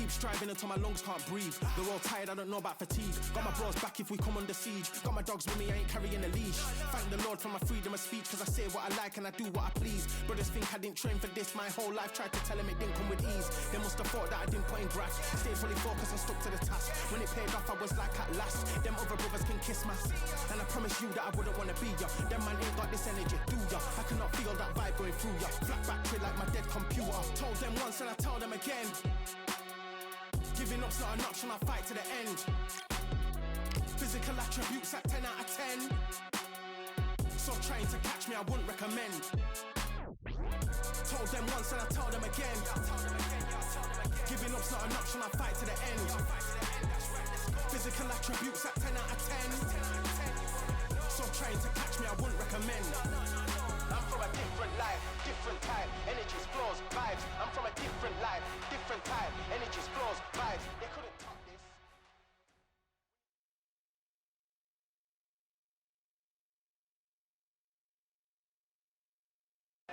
keep striving until my lungs can't breathe. They're all tired, I don't know about fatigue. Got my bros back if we come under siege. Got my dogs with me, I ain't carrying a leash. Thank the Lord for my freedom of speech, cause I say what I like and I do what I please. Brothers think I didn't train for this my whole life, tried to tell them it didn't come with ease. They must have thought that I didn't put in graft. Stayed fully focused and stuck to the task. When it paid off I was like at last. Them other brothers can kiss my ass. And I promise you that I wouldn't wanna be ya. Them man ain't got this energy, do ya? I cannot feel that vibe going through ya. Flat back trade like my dead computer. Told them once and I tell them again. Giving up's not an option, I'll fight to the end. Physical attributes at 10 out of 10. So trying to catch me, I wouldn't recommend. Told them once and I tell them again. Giving up's not an option, I'll fight to the end. Physical attributes at 10 out of 10. So trying to catch me, I wouldn't recommend. I'm from a different life, different type. Energies, flows, vibes. I'm from a different life, different type. Energies, flows, vibes. They couldn't top this.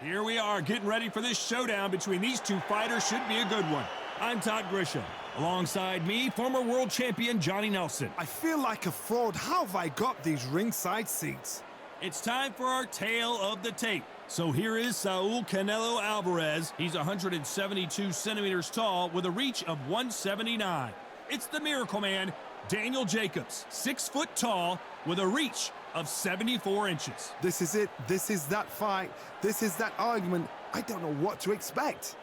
Here we are, getting ready for this showdown between these two fighters. Should be a good one. I'm Todd Grisham. Alongside me, former world champion Johnny Nelson. I feel like a fraud. How have I got these ringside seats? It's time for our tale of the tape. So here is Saul Canelo Alvarez. He's 172 centimeters tall with a reach of 179. It's the Miracle Man, Daniel Jacobs, 6 foot tall with a reach of 74 inches. This is it. This is that fight. This is that argument. I don't know what to expect.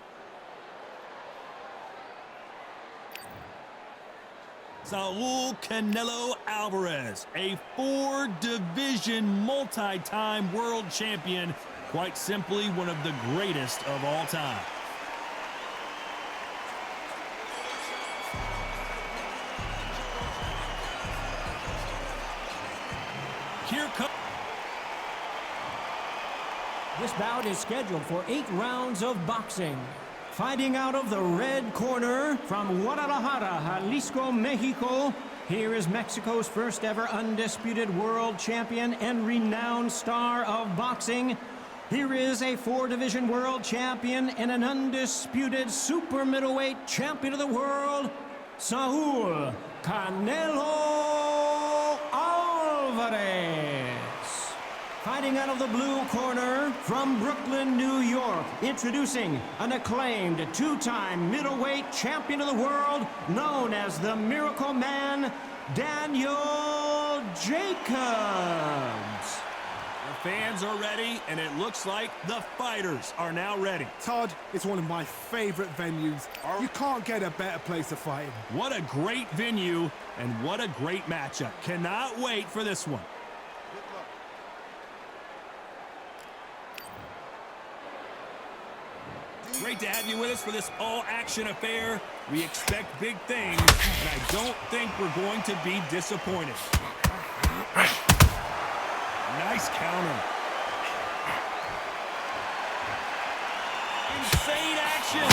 Saul Canelo Alvarez, a 4-division multi-time world champion, quite simply one of the greatest of all time. Here comes. This bout is scheduled for 8 rounds of boxing. Fighting out of the red corner from Guadalajara, Jalisco, Mexico, here is Mexico's first ever undisputed world champion and renowned star of boxing. Here is a 4-division world champion and an undisputed super middleweight champion of the world, Saul Canelo Alvarez. Fighting out of the blue corner from Brooklyn, New York, introducing an acclaimed 2-time middleweight champion of the world, known as the Miracle Man, Daniel Jacobs. The fans are ready, and it looks like the fighters are now ready. Todd, it's one of my favorite venues. You can't get a better place to fight in. What a great venue, and what a great matchup. Cannot wait for this one. Great to have you with us for this all-action affair. We expect big things, and I don't think we're going to be disappointed. Nice counter. Insane action.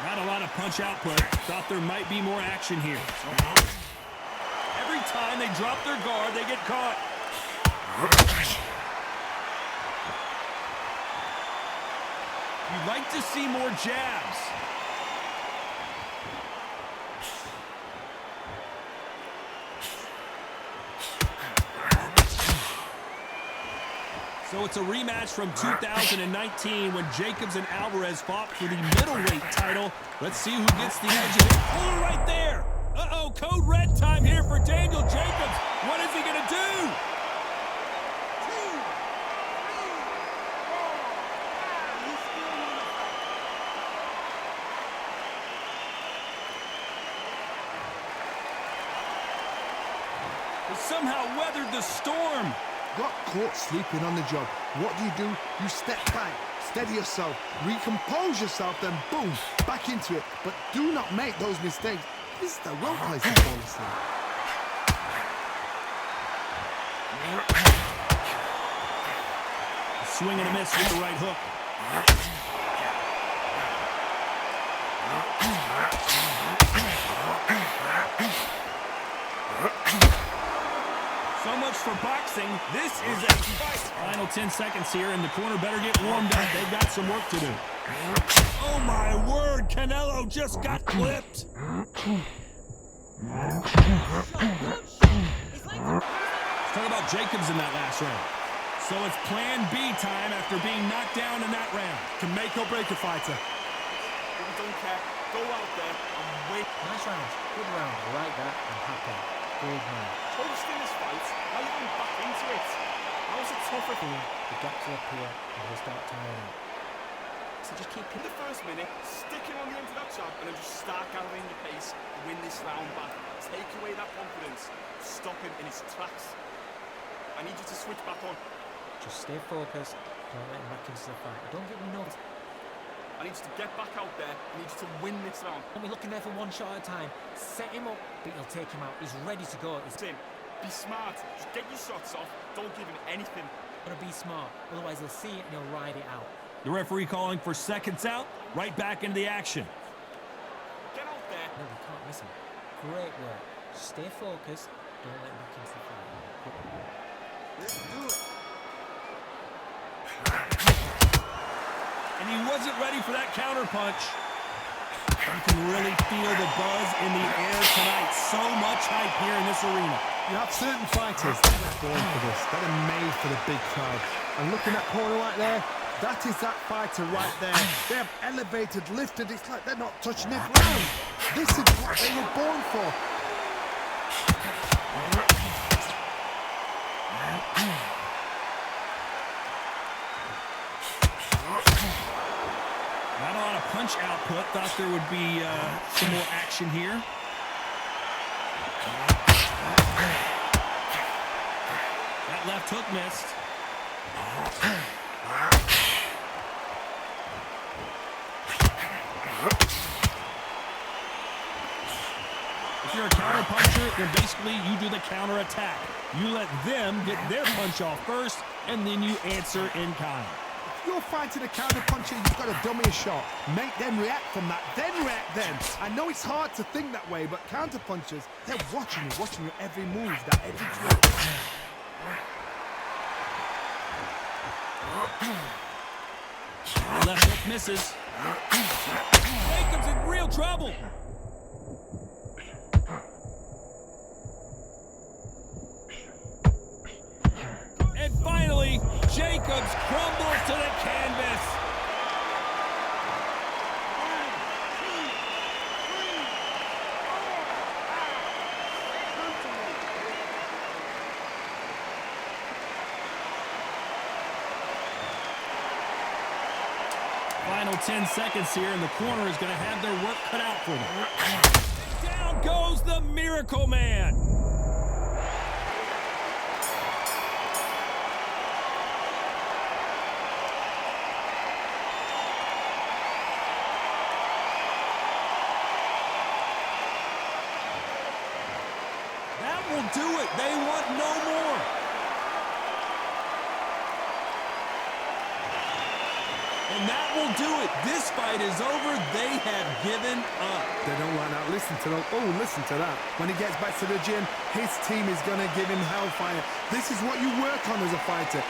Not a lot of punch output. Thought there might be more action here. Every time they drop their guard, they get caught. You'd like to see more jabs. So it's a rematch from 2019 when Jacobs and Alvarez fought for the middleweight title. Let's see who gets the edge of it. Oh, right there. Uh-oh, code red time here for Daniel Jacobs. What is he going to do? He somehow weathered the storm. Got caught sleeping on the job. What do? You step back, steady yourself, recompose yourself, then boom, back into it. But do not make those mistakes. This is the wrong place to fall asleep. Swing and a miss with the right hook. So much for boxing. This is a fight. Final 10 seconds here, and the corner better get warmed up. They've got some work to do. Oh, my word. Canelo just got clipped. Talk about Jacobs in that last round. So it's plan B time after being knocked down in that round. Can make or break a fighter. If you don't care, go out there and win. Nice round. Good round. I like that. I'm happy. Good man. Hosting this fight, now you're going back into it. How's it tougher for you? The gaps will appear and he'll start tiring out. So just keep In the first minute, stick him on the end of that jab and then just start gathering your pace, win this round back. Take away that confidence, stop him in his tracks. I need you to switch back on. Just stay focused. Don't let him back into the fight. Don't give him no. I need you to get back out there. I need you to win this round. Don't be looking there for one shot at a time. Set him up, but you'll take him out. He's ready to go. He's Tim, be smart. Just get your shots off. Don't give him anything. gonna be smart. Otherwise, he'll see it and he'll ride it out. The referee calling for seconds out. Right back into the action. Get out there. No, we can't miss him. Great work. Stay focused. Don't let him back into the fight. Let's do it. And he wasn't ready for that counter punch. You can really feel the buzz in the air tonight. So much hype here in this arena. You have certain fighters that are born for this, that are made for the big crowd. And looking at that corner right there, that is that fighter right there. They have elevated, lifted, it's like they're not touching the ground. This is what they were born for. Not a lot of punch output. Thought there would be some more action here. That left hook missed. If you're a counter puncher, then basically you do the counter attack. You let them get their punch off first, and then you answer in kind. If you're fighting a counter puncher, you've got to dummy a shot. Make them react from that, then react then. I know it's hard to think that way, but counter punchers, they're watching your every move, that every twist. Left hook misses. Jacobs in real trouble. And finally, Jacobs crumbles to the canvas. Final 10 seconds here, and the corner is going to have their work cut out for them. Down goes the Miracle Man. That will do it. They want no more. And that will do it. This fight is over. They have given up. They don't like that. Listen to that. Oh, listen to that. When he gets back to the gym, his team is going to give him hellfire. This is what you work on as a fighter.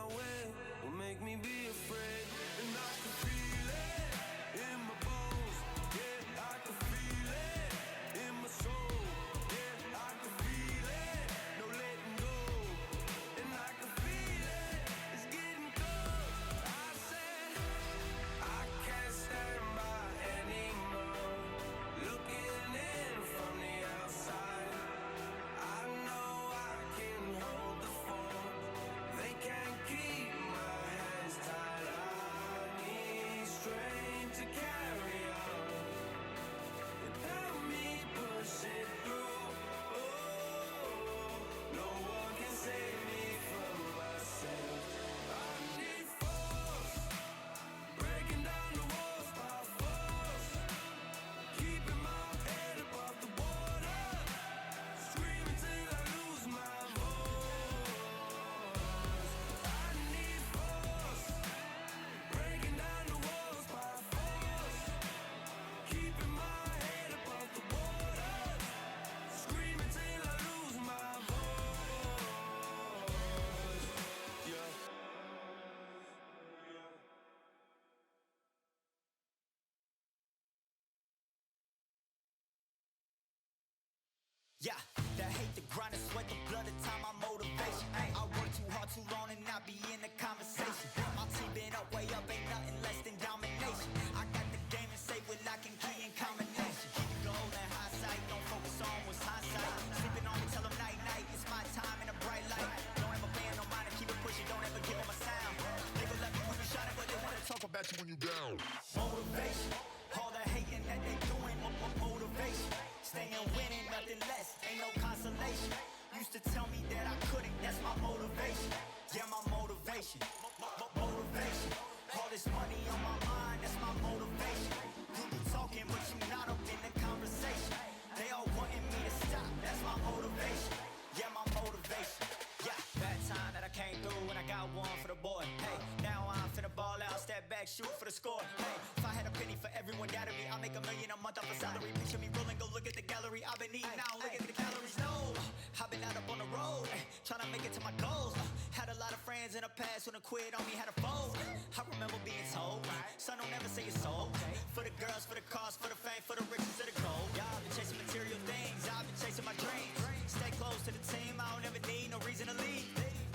my way will make me be afraid. And I can feel it in my bones. Yeah, I can feel it in my soul. Yeah, I can feel it, no letting go. And I can feel it, it's getting close. I said I can't stand by anymore. Looking in from the outside, I know I can hold the phone. They can't keep my hands tied. I need strength to carry on without me push it through. Oh, no one can save me from myself. I need force, breaking down the walls by force, keeping my head above the water, screaming till I lose my voice. I need force, breaking down the walls by force, keeping my head above the water, screaming till I lose my voice. Yeah. Yeah, the hate, the grind, the sweat, the blood, the time, my motivation. Ay, I work too hard, too long, and not be in the conversation. My team been up, way up, ain't nothing less than domination. I got the game and say with lock and key in combination. Keep it goal and high sight, don't focus on what's hindsight. Sleeping on me, tell them night, night, it's my time in a bright light. Don't ever band, no mind, keep it pushing, don't ever give them a sound. They gon' let me when you shining, but they wanna talk about you when you down. Motivation, all the hating that they doing, motivation. Staying winning, nothing less, ain't no consolation. Used to tell me that I couldn't, that's my motivation. Yeah, my motivation, motivation. All this money on my mind, that's my motivation. You be talking, but you not up in the conversation. They all wanting me to stop, that's my motivation. Yeah, my motivation. Yeah, bad time that I came through and I got one for the boy. Hey, now I'm finna ball out, step back, shoot for the score. Hey, if I had a penny for everyone doubted me, I'll make $1 million a month off a salary. Picture me rolling, go look at the gallery. I've been eating now, look at the calories. No, I've been out up on the road, trying to make it to my goals. Had a lot of friends in the past when I quit on me, had a fold. I remember being told, son, don't ever say it's sold. For the girls, for the cars, for the fame, for the riches, for the gold. Y'all been chasing material things, I've been chasing my dreams. Stay close to the team, I don't ever need no reason to leave.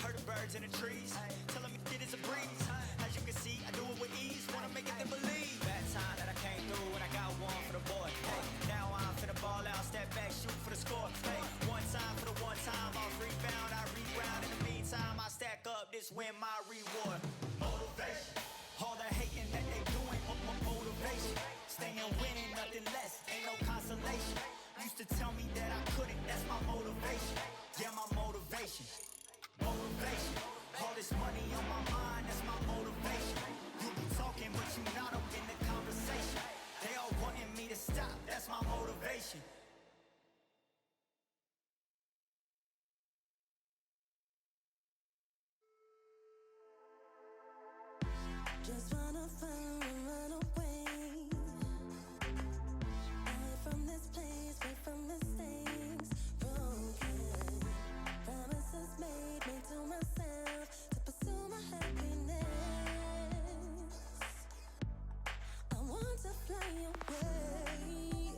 Heard the birds in the trees, telling me it is a breeze. As you can see, I do it with ease, wanna make it then believe. Bad time that I came through and I got one for the boy. Hey, now I'm finna ball out, step back, shoot for the score. Hey, one time for the one time, I'll rebound, I reground. In the meantime, I stack up, this win my reward. Motivation, all the hating that they doing, motivation. Staying winning, nothing less, ain't no consolation. Used to tell me that I couldn't, that's my motivation. Yeah, my motivation, motivation. All this money on my mind, that's my motivation. You be talking, but you not up in the conversation. They all wanting me to stop, that's my motivation. Just wanna find and run away. Away from this place, away from mistakes. Broken promises made to myself to pursue my happiness. I want to fly away.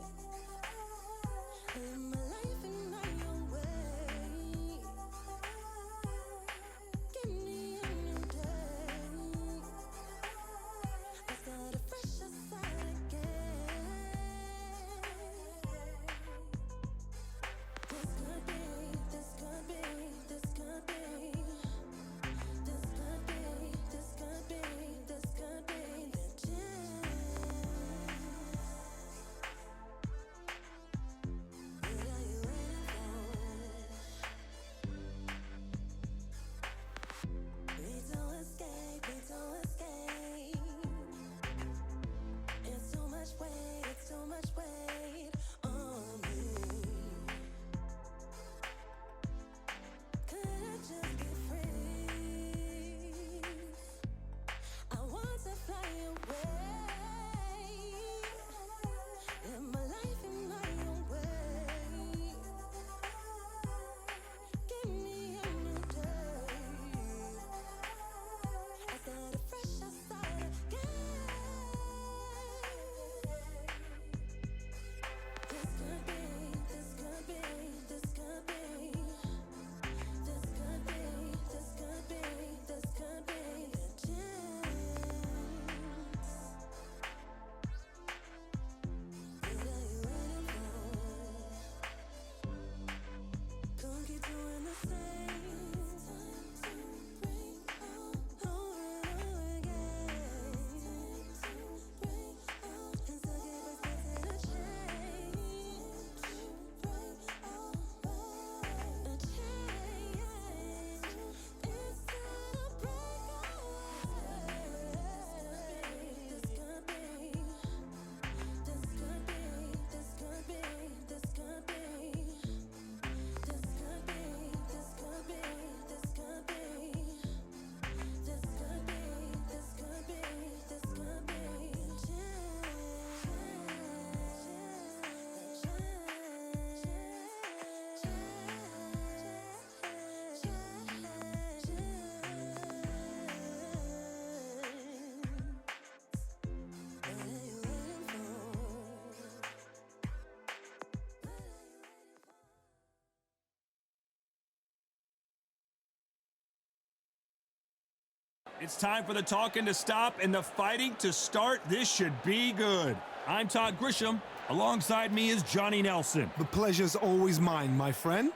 It's time for the talking to stop and the fighting to start. This should be good. I'm Todd Grisham. Alongside me is Johnny Nelson. The pleasure's always mine, my friend.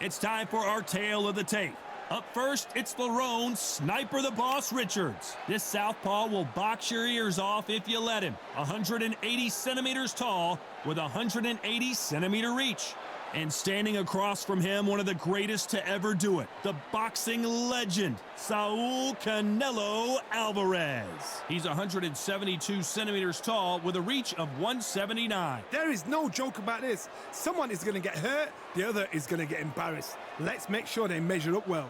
It's time for our tale of the tape. Up first, it's Lerone Sniper the Boss Richards. This southpaw will box your ears off if you let him. 180 centimeters tall with 180 centimeter reach. And standing across from him, one of the greatest to ever do it, the boxing legend, Saul Canelo Alvarez. He's 172 centimeters tall with a reach of 179. There is no joke about this. Someone is going to get hurt, the other is going to get embarrassed. Let's make sure they measure up well.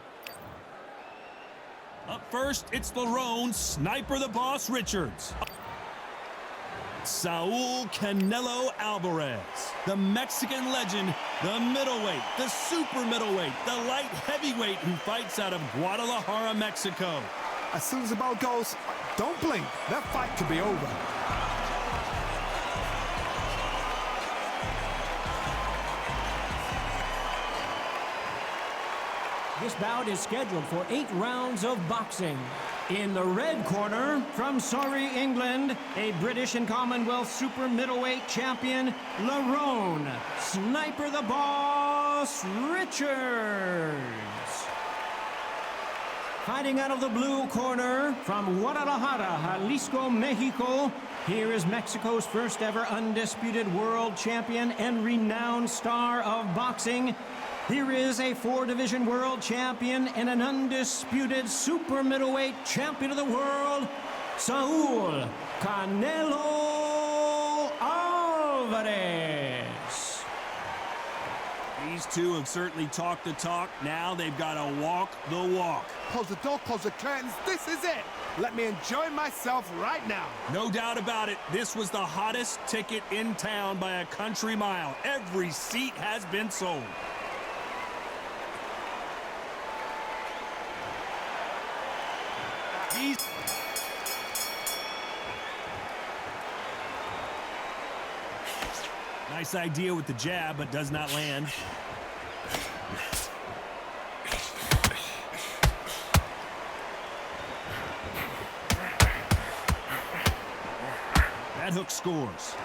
Up first, it's Lerone Sniper the Boss Richards. Saul Canelo Alvarez, the Mexican legend, the middleweight, the super middleweight, the light heavyweight who fights out of Guadalajara, Mexico. As soon as the ball goes, don't blink. That fight could be over. This bout is scheduled for 8 rounds of boxing. In the red corner, from Surrey, England, a British and Commonwealth super middleweight champion, Lerone Sniper the Boss Richards. Fighting out of the blue corner, from Guadalajara, Jalisco, Mexico, here is Mexico's first ever undisputed world champion and renowned star of boxing. Here is a 4-division world champion and an undisputed super middleweight champion of the world, Saul Canelo Alvarez. These two have certainly talked the talk. Now they've got to walk the walk. Close the door, close the curtains. This is it. Let me enjoy myself right now. No doubt about it, this was the hottest ticket in town by a country mile. Every seat has been sold. Nice idea with the jab, but does not land. That hook scores.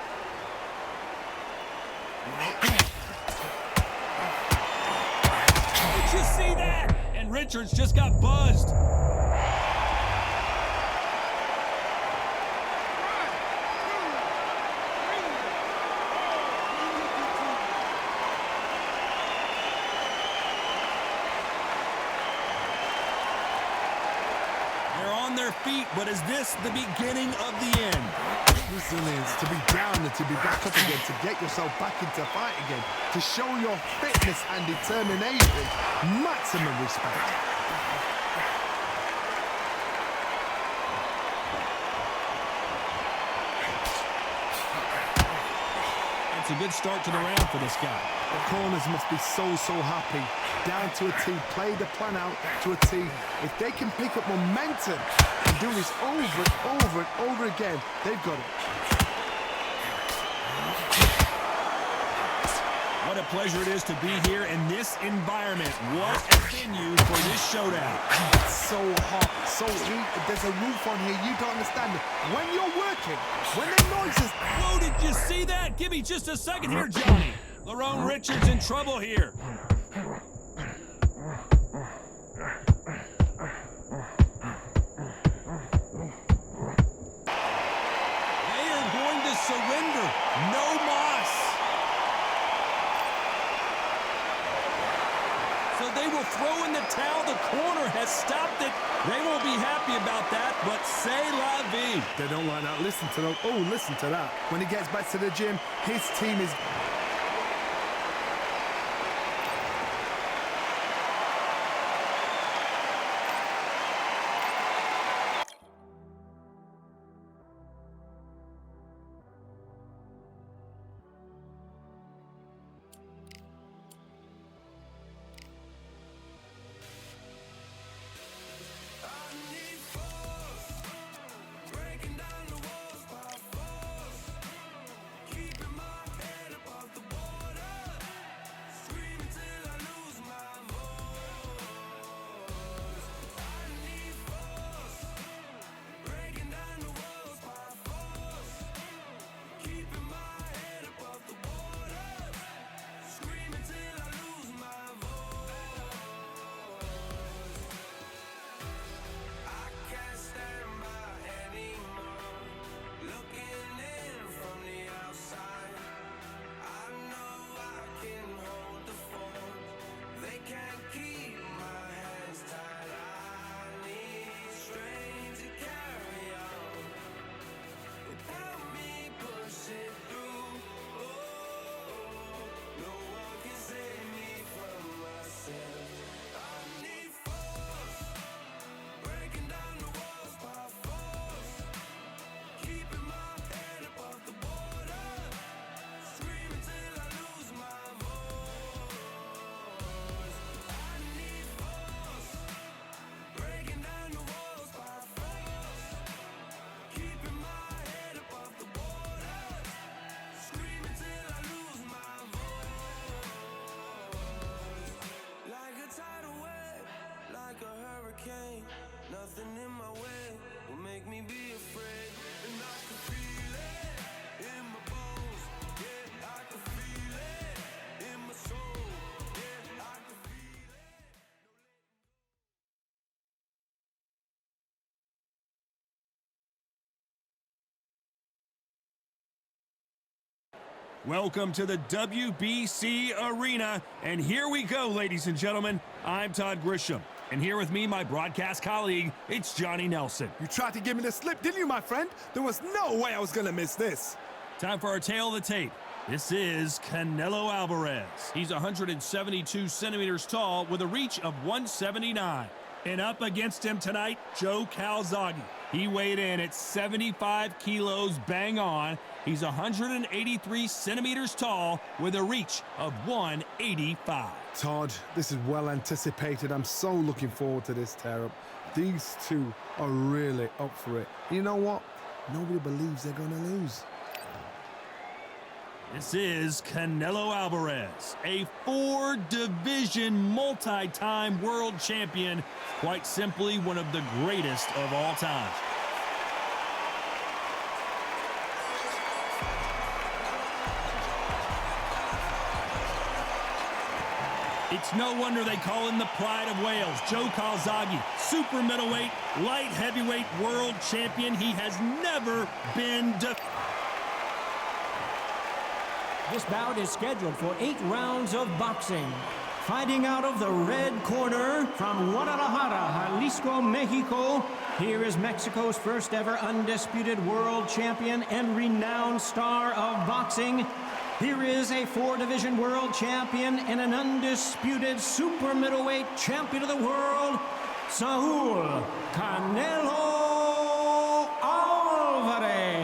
Did you see that? And Richards just got buzzed. Their feet, but is this the beginning of the end? Resilience, to be down and to be back up again, to get yourself back into fight again, to show your fitness and determination. Maximum respect. It's a good start to the round for this guy. The corners must be so happy. Down to a T, play the plan out to a T. If they can pick up momentum and do this over and over and over again, they've got it. What a pleasure it is to be here in this environment. What a venue for this showdown. It's so hot, so heat. There's a roof on here. You don't understand it. When you're working, when the noises... Whoa, did you see that? Give me just a second here, Johnny. Lerone Richards in trouble here. They are going to surrender. No moss. So they will throw in the towel. The corner has stopped it. They won't be happy about that, but c'est la vie. They don't like that. Listen to them. Oh, listen to that. When he gets back to the gym, his team is... hurricane. Nothing in my way will make me be afraid. And I can feel it in my bones. Yeah, I can feel it in my soul. Yeah, I can feel it. Welcome to the WBC Arena, and here we go, ladies and gentlemen. I'm Todd Grisham, and here with me, my broadcast colleague, it's Johnny Nelson. You tried to give me the slip, didn't you, my friend? There was no way I was going to miss this. Time for our tale of the tape. This is Canelo Alvarez. He's 172 centimeters tall with a reach of 179. And up against him tonight, Joe Calzaghe. He weighed in at 75 kilos bang on. He's 183 centimeters tall with a reach of 185. Todd, this is well anticipated. I'm so looking forward to this tear-up. These two are really up for it. You know what? Nobody believes they're going to lose. This is Canelo Alvarez, a 4-division multi-time world champion, quite simply one of the greatest of all time. It's no wonder they call him the pride of Wales. Joe Calzaghe, super middleweight, light heavyweight world champion. He has never been defeated. This bout is scheduled for 8 rounds of boxing. Fighting out of the red corner from Guadalajara, Jalisco, Mexico, here is Mexico's first ever undisputed world champion and renowned star of boxing. Here is a 4-division world champion and an undisputed super middleweight champion of the world, Saul Canelo Alvarez.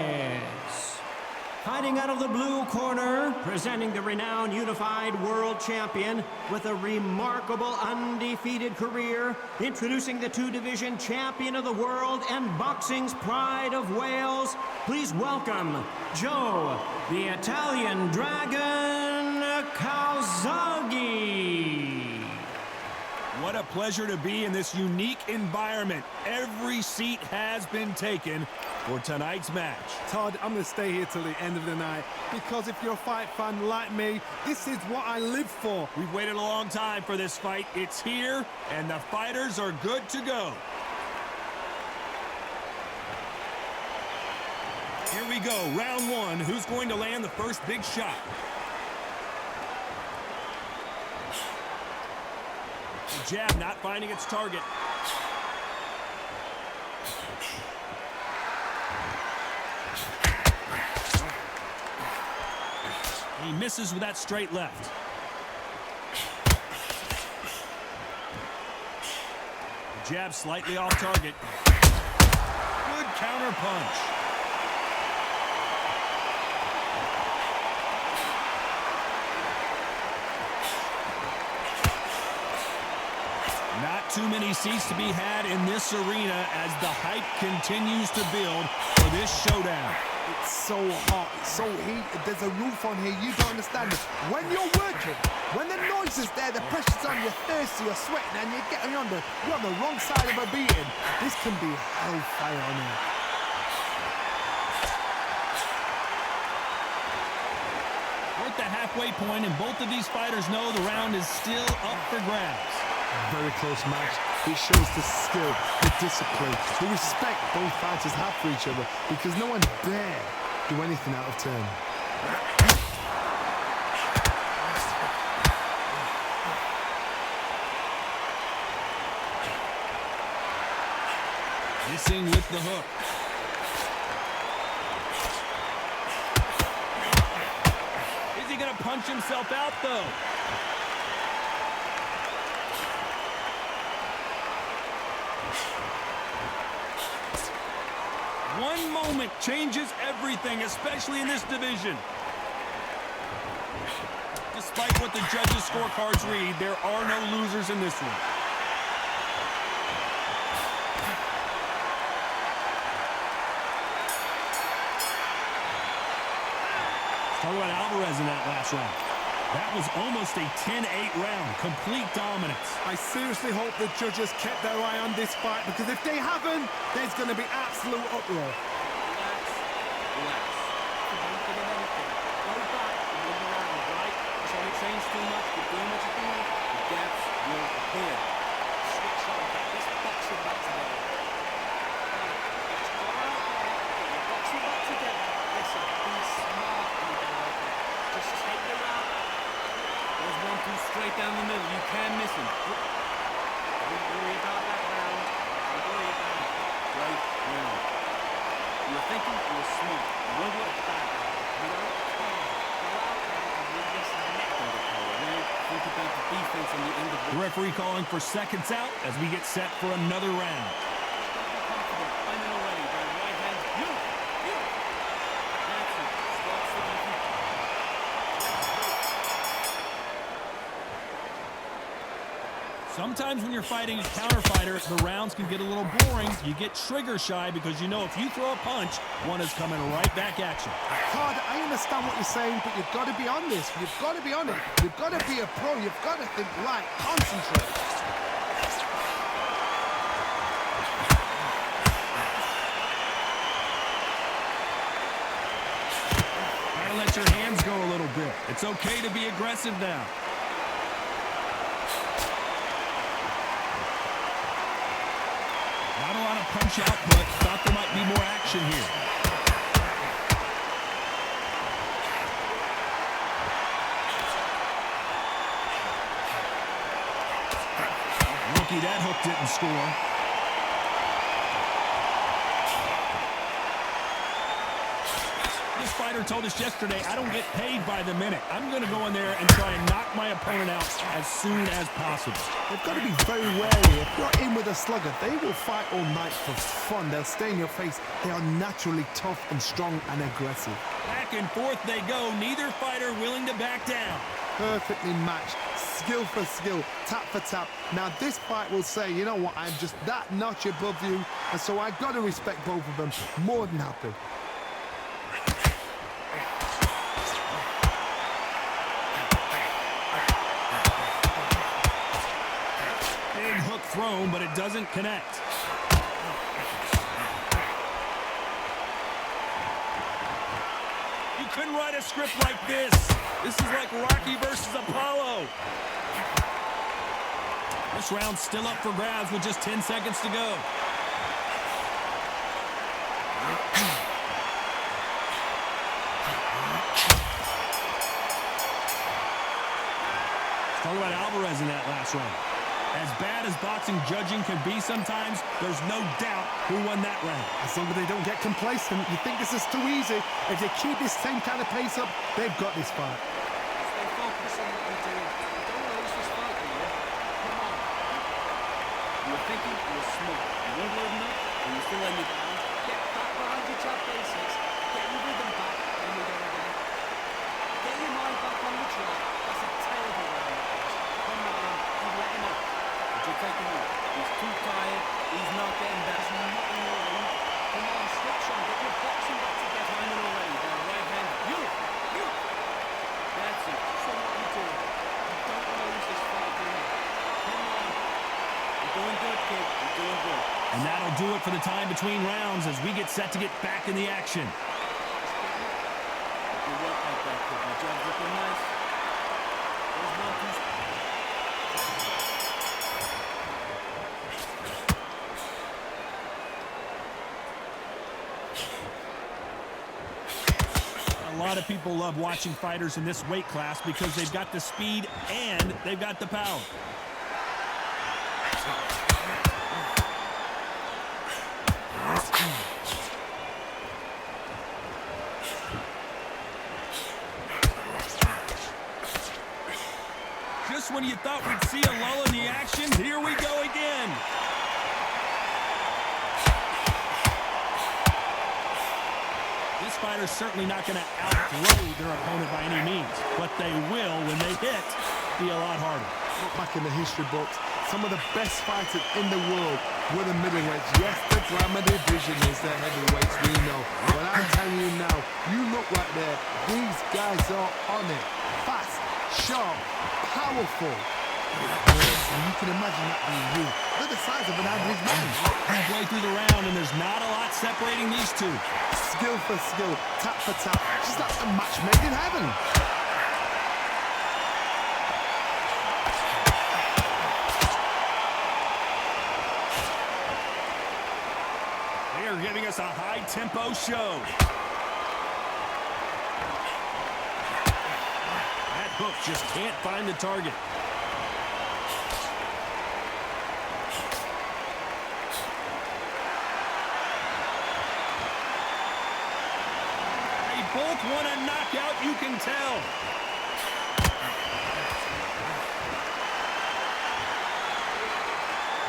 Fighting out of the blue corner, presenting the renowned unified world champion with a remarkable undefeated career, introducing the 2-division champion of the world and boxing's pride of Wales. Please welcome Joe, the Italian Dragon Calzaghe. What a pleasure to be in this unique environment. Every seat has been taken for tonight's match. Todd, I'm going to stay here till the end of the night because if you're a fight fan like me, this is what I live for. We've waited a long time for this fight. It's here, and the fighters are good to go. Here we go, round 1. Who's going to land the first big shot? The jab not finding its target. He misses with that straight left. The jab slightly off target. Good counter punch. Not too many seats to be had in this arena as the hype continues to build for this showdown. It's so hot, it's so heated, there's a roof on here, you don't understand it. When you're working, when the noise is there, the pressure's on, you're thirsty, you're sweating, and you're getting on you're on the wrong side of a beating. This can be hellfire on here. We're at the halfway point, and both of these fighters know the round is still up for grabs. Very close match. It shows the skill, the discipline, the respect both fighters have for each other because no one dare do anything out of turn. Missing with the hook. Is he going to punch himself out, though? One moment changes everything, especially in this division. Despite what the judges' scorecards read, there are no losers in this one. Let's talk about Alvarez in that last round. That was almost a 10-8 round. Complete dominance. I seriously hope the judges kept their eye on this fight, because if they haven't, there's going to be absolute uproar. Relax. Don't get in anything. Go back and look around, right? So it change too much, you're doing what you're doing, the gaps will appear. Switch on back. Let's box it back together. Let's go out there, get your boxing back together. Listen, be smart, just take the round. There's 1-2 straight down the middle. You can miss him. Don't worry about that round. Don't worry about it. Great round. You're thinking you're smart. You won't get a bad round. You don't care. Go out there and you just let them get power. Now think about the defense on the end of The referee calling for seconds out as we get set for another round. Don't be confident. I'm in already. Their right hand. You. That's it. Start sticking feet. Sometimes when you're fighting a counter fighter, the rounds can get a little boring. You get trigger shy because you know if you throw a punch, one is coming right back at you. Todd, I understand what you're saying, but you've got to be on this. You've got to be on it. You've got to be a pro. You've got to think right. Concentrate. Gotta let your hands go a little bit. It's okay to be aggressive now. Not a lot of punch output. Thought there might be more action here. Lucky that hook didn't score. This fighter told us yesterday, I don't get paid by the minute. I'm going to go in there and try and knock my opponent out as soon as possible. They've got to be very wary. If you're in with a slugger, they will fight all night for fun. They'll stay in your face. They are naturally tough and strong and aggressive. Back and forth they go. Neither fighter willing to back down. Perfectly matched. Skill for skill. Tap for tap. Now this fight will say, you know what, I'm just that notch above you. And so I've got to respect both of them. More than happy. Big hook thrown, but it doesn't connect. You couldn't write a script like this. This is like Rocky versus Apollo. This round's still up for grabs with just 10 seconds to go. Let's talk about Alvarez in that last round. As bad as boxing judging can be sometimes, there's no doubt who won that round. As long as they don't get complacent, you think this is too easy. If they keep this same kind of pace up, they've got this fight. Stay focused on what you're doing. Don't lose this fight, do you? Come on. You're thinking you're smart. You won't load enough, and you're still letting it down. Get back behind your jab bases. Get your rhythm back, and we go again. Get your mind back on the track. That's a terrible round. Come on, you let him up. But you're taking him. He's too tired. He's not getting back. He's not in your room. Come on, switch on. Get your boxing back together. I'm in already. That right hand. You. That's it. So what are you doing? You don't want to lose this fight, do you? Come on. You're doing good, kid. You're doing good. And that'll do it for the time between rounds as we get set to get back in the action. Good work like that, kid. My job's looking nice. There's 1-2. A lot of people love watching fighters in this weight class because they've got the speed and they've got the power. Just when you thought we'd see a lull in the action, here we go again. This fighter's certainly not going to outthrow their opponent by any means, but they will, when they hit, be a lot harder. Look back in the history books, some of the best fighters in the world were the middleweights. Yes, the glamour division is the heavyweights, we know. But I'm telling you now, you look right there, these guys are on it. Fast, sharp, powerful. And you can imagine that being you. They're the size of an average man. Halfway through the round, and there's not a lot separating these two. Skill for skill, tap for tap. Just like a match made in heaven. They are giving us a high-tempo show. That hook just can't find the target. They both want a knockout, you can tell.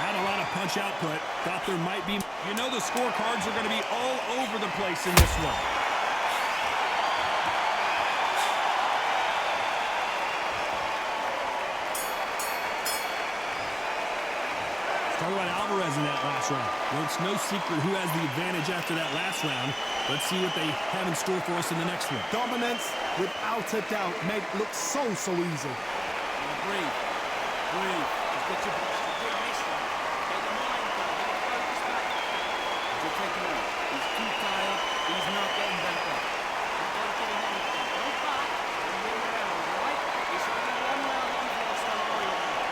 Not a lot of punch output. Thought there might be. You know the scorecards are going to be all over the place in this one. Let's talk about Alvarez in that last round. Well, it's no secret who has the advantage after that last round. Let's see what they have in store for us in the next one. Dominance, without a doubt, made it look so easy. Breathe. Breathe. Just get your good mixer. Get your mind down. Get your focus back. You're taking out. He's too tired. He's not getting back up. You're not getting anything. Go back and win the round, right? This will be one round that you've lost on the way around.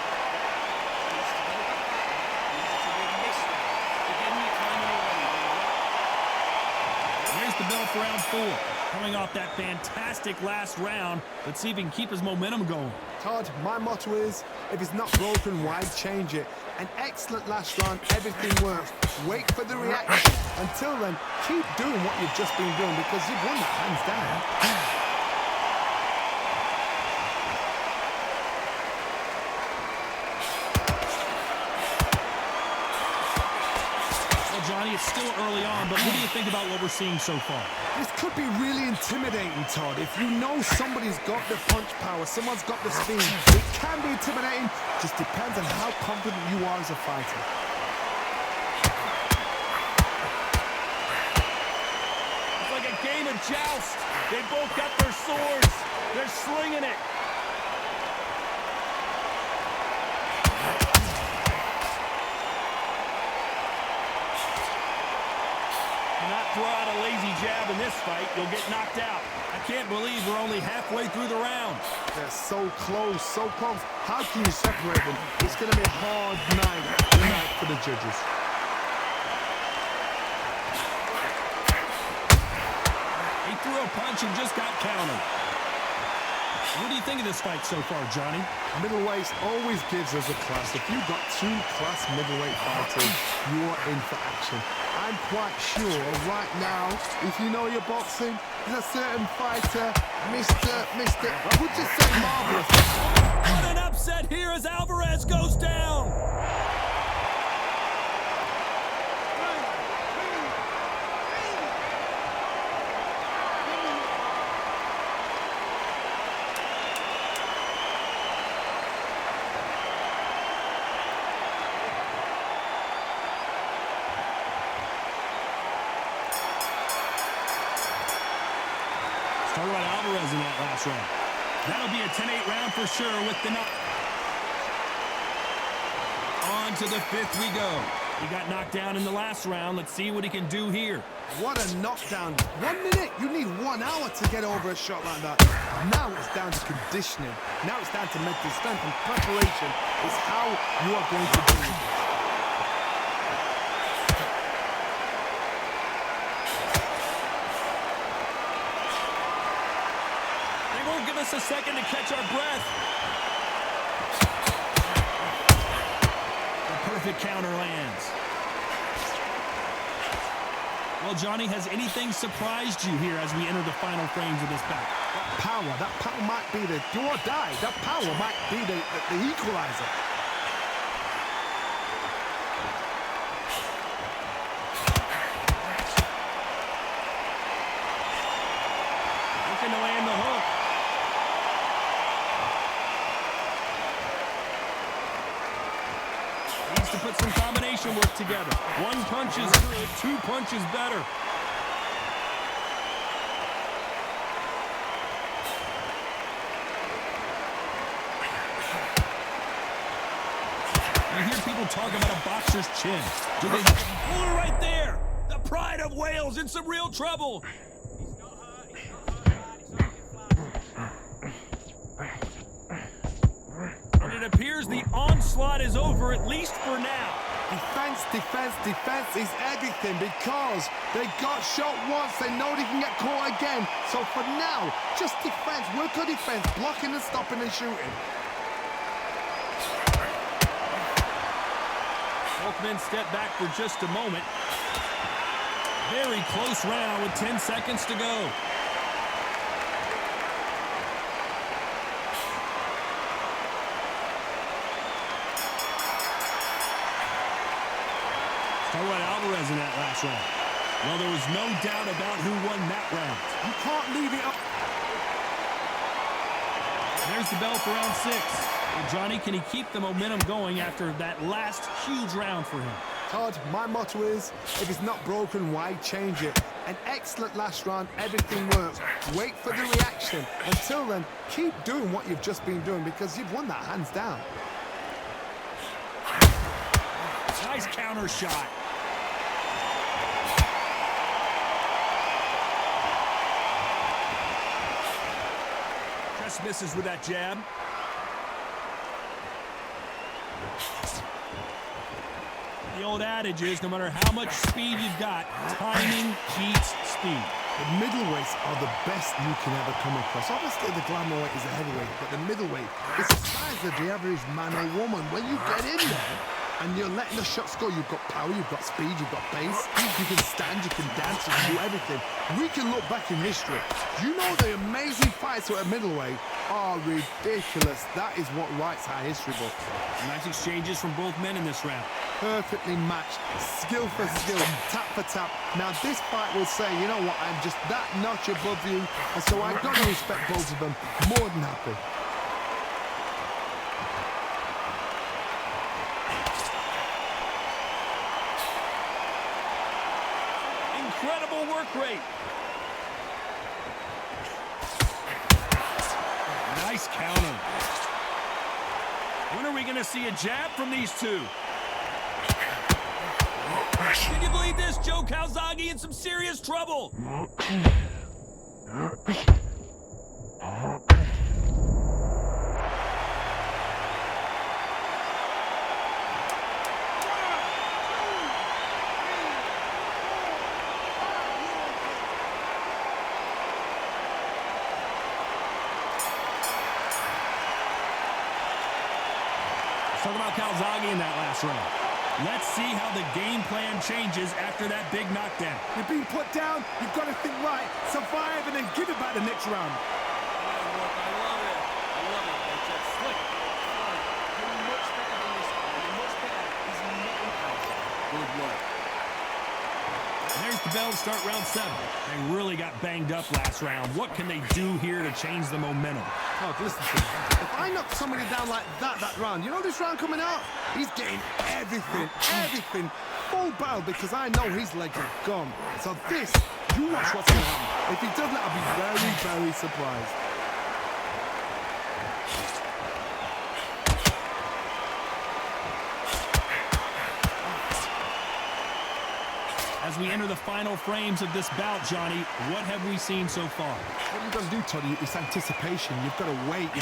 Just go back. You need to win this round. You're getting your timing already, right? Here's the bell for round 4. Coming off that fantastic last round, let's see if he can keep his momentum going. Todd, my motto is, if it's not broken, why change it? An excellent last round, everything works. Wait for the reaction. Until then, keep doing what you've just been doing because you've won that hands down. Johnny, it's still early on, but what do you think about what we're seeing so far? This could be really intimidating, Todd. If you know somebody's got the punch power, someone's got the speed, it can be intimidating. Just depends on how confident you are as a fighter. It's like a game of joust. They both got their swords. They're slinging it. Throw out a lazy jab in this fight, you'll get knocked out. I can't believe we're only halfway through the round. They're so close, so close. How can you separate them? It's going to be a hard night for the judges. He threw a punch and just got countered. What do you think of this fight so far, Johnny? Middleweight always gives us a class. If you've got 2 class middleweight fighters, you're in for action. I'm quite sure right now, if you know your boxing, there's a certain fighter, Mr. I would just say marvelous. What an upset here as Alvarez goes down. Talk about Alvarez in that last round. That'll be a 10-8 round for sure with the knock. On to the 5th we go. He got knocked down in the last round. Let's see what he can do here. What a knockdown. 1 minute, you need 1 hour to get over a shot like that. Now it's down to conditioning. Now it's down to mental strength, and preparation is how you are going to do it. Give us a second to catch our breath. The perfect counter lands. Well, Johnny, has anything surprised you here as we enter the final frames of this bout? That power might be the do or die. That power might be the equalizer. Looking to land the hook. To put some combination work together. 1 punch is good, 2 punches better. don't talk about a boxer's chin. Do they pull her right there? The pride of Wales in some real trouble. And it appears the onslaught is over, at least for now. Defense, defense, defense is everything because they got shot once. They know they can get caught again. So for now, just defense. Work on defense, blocking and stopping and shooting. Both men step back for just a moment. Very close round with 10 seconds to go. Talk about Alvarez in that last round. Well, there was no doubt about who won that round. You can't leave it up. There's the bell for round 6. Well, Johnny, can he keep the momentum going after that last huge round for him? Todd, my motto is, if it's not broken, why change it? An excellent last round, everything works. Wait for the reaction. Until then, keep doing what you've just been doing because you've won that hands down. Nice counter shot. Just misses with that jab. The old adage is, no matter how much speed you've got, timing beats speed. The middleweights are the best you can ever come across. Obviously, the glamour weight is a heavyweight, but the middleweight is the size of the average man or woman. When you get in there and you're letting the shots go, you've got power, you've got speed, you've got pace, you can stand, you can dance, you can do everything. We can look back in history. You know the amazing fights at middleweight are ridiculous. That is what writes our history book. Nice exchanges from both men in this round. Perfectly matched, skill for skill, tap for tap. Now this fight will say, you know what, I'm just that notch above you, and so I've got to respect both of them. More than happy. Incredible work rate. Nice counter. When are we going to see a jab from these two? Can you believe this? Joe Calzaghe in some serious trouble. Let's talk about Calzaghe in that last round. Let's see how the game plan changes after that big knockdown. You've been put down, you've got to think right, survive, and then give it back the next round. I love it. I love it. It's just slick. You're much better than this. You're much better. He's not impossible. Good work. There's the bell to start round 7. They really got banged up last round. What can they do here to change the momentum? Oh, listen to me. If I knock somebody down like that round, you know this round coming out? He's getting everything, full battle because I know his legs are gone. So this, you watch what's going to happen. If he does that, I'll be very, very surprised. As we enter the final frames of this bout, Johnny, what have we seen so far? What you've got to do, Toddy, is anticipation. You've got to wait. You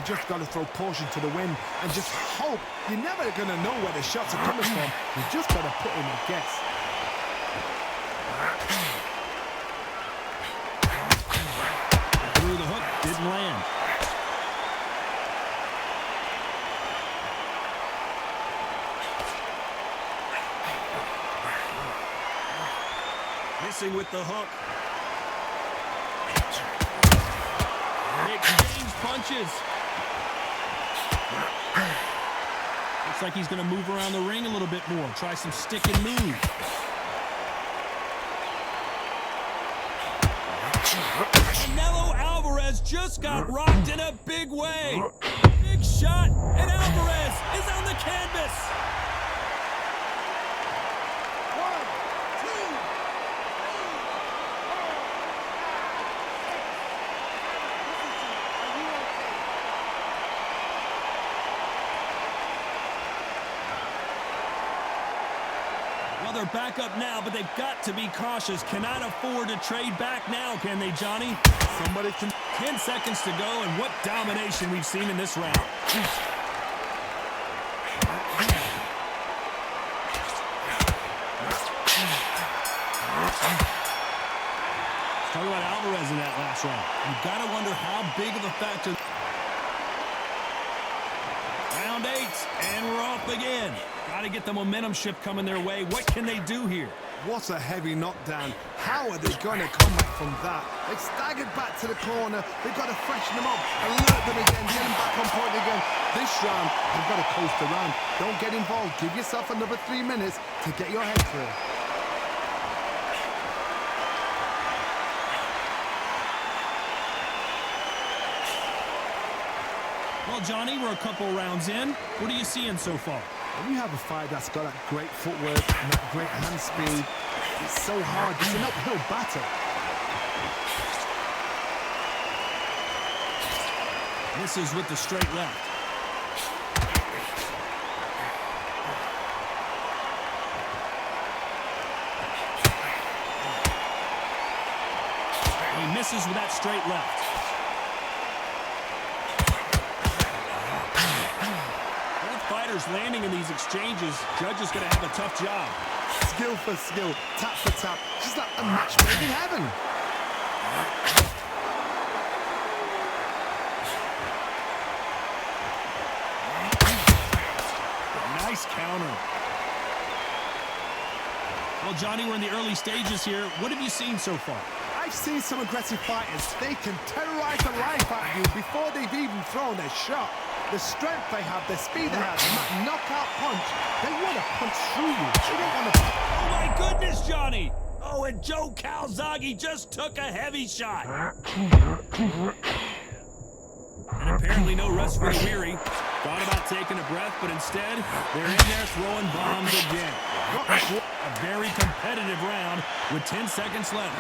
just got to throw caution to the wind and just hope. You're never going to know where the shots are coming from. You just got to put in a guess. Threw the hook, didn't land. Missing with the hook. Exchange punches. Looks like he's going to move around the ring a little bit more. Try some stick and move. Canelo Alvarez just got rocked in a big way. Big shot, and Alvarez is on the canvas. Well, they're back up now, but they've got to be cautious. Cannot afford to trade back now, can they, Johnny? Somebody can... 10 seconds to go, and what domination we've seen in this round. Talk about Alvarez in that last round. You've got to wonder how big of a factor. Round 8, and we're off again. Got to get the momentum shift coming their way. What can they do here? What a heavy knockdown. How are they going to come back from that? They staggered back to the corner. They've got to freshen them up, alert them again, get them back on point again. This round, they've got to coast around. Don't get involved. Give yourself another 3 minutes to get your head clear. Well, Johnny, we're a couple rounds in. What are you seeing so far? When you have a fight that's got that great footwork and that great hand speed, it's so hard. It's an uphill battle. Misses with the straight left. He misses with that straight left. Landing in these exchanges, judges going to have a tough job. Skill for skill, tap for tap, just like a match made in heaven. Nice counter. Well, Johnny, we're in the early stages here. What have you seen so far? I've seen some aggressive fighters. They can terrorize the life out of you before they've even thrown their shot. The strength they have, the speed they have, and that knockout punch, they want to punch through you. They don't want to... Oh, my goodness, Johnny! Oh, and Joe Calzaghe just took a heavy shot. And apparently no rest for the weary. Thought about taking a breath, but instead, they're in there throwing bombs again. A very competitive round with 10 seconds left.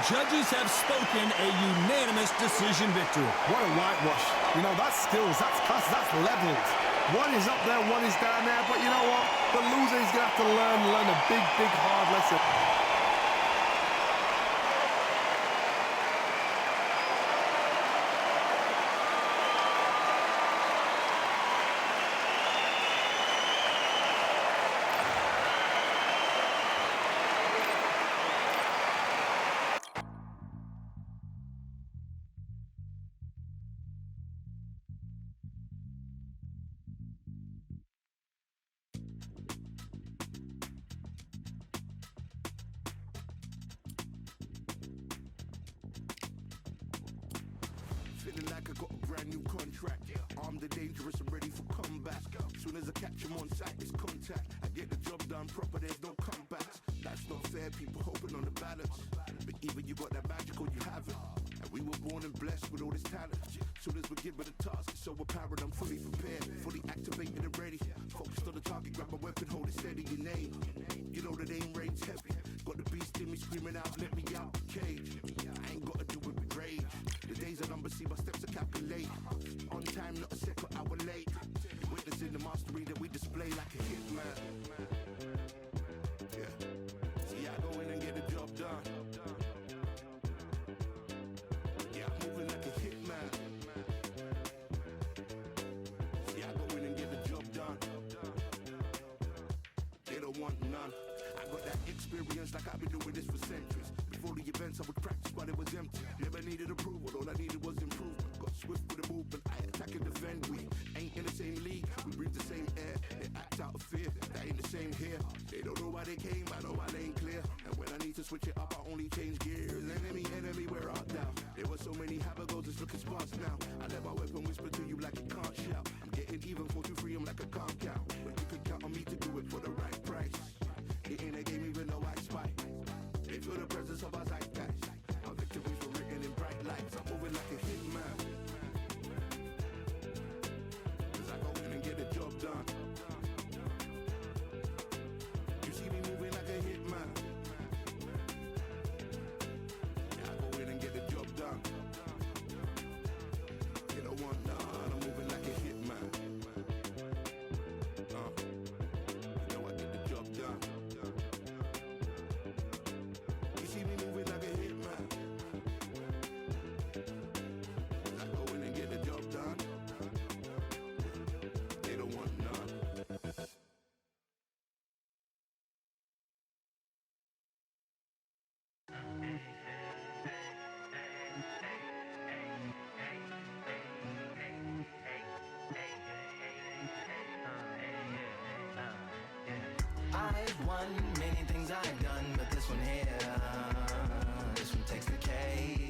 Judges have spoken a unanimous decision victory. What a whitewash. You know, that's skills, that's class, that's levels. One is up there, one is down there, but you know what? The loser is going to have to learn a big, hard lesson. Feeling like I got a brand new contract. Armed and dangerous and ready for comeback. Soon as I catch him on sight, it's contact. I get the job done proper, there's no comebacks. Life's not fair, people hoping on the balance. But either you got that magic or you haven't. And we were born and blessed with all this talent. Soon as we're given a task, it's so apparent I'm fully prepared, fully activated and ready. Focused on the target, grab my weapon, hold it steady, your name. You know that aim rain's heavy. Got the beast in me screaming out, let me out the cage. I ain't gotta do it with rage. The days are numbered, see my steps are calculate. On time, not a second hour late. Witnessing the mastery that we display like a hitman. Yeah. See, I go in and get the job done. Yeah, I'm moving like a hitman. See, I go in and get the job done. They don't want none. I got that experience like I've been doing this for centuries. Before the events, I would practice while it was empty. Never needed approval, all I needed was improvement. Got swift with the movement, I attack and defend. We ain't in the same league, we breathe the same air. They act out of fear, that ain't the same here. They don't know why they came, I know why they ain't clear. And when I need to switch it up, I only change gears. Enemy, where art thou? There were so many habagos, it's looking sparse now. I let my weapon whisper to you like it can't shout. I'm getting even 4-2-3, I'm like a calm count. But you can count on me to do it for the right price. It ain't a game even though I spy. They feel the presence of our zeitgeist. Our victories were written in bright lights. I'm moving like a hitman. Cause I go in and get the job done. You see me moving like a hitman. I've won many things I've done, but this one here, this one takes the cake.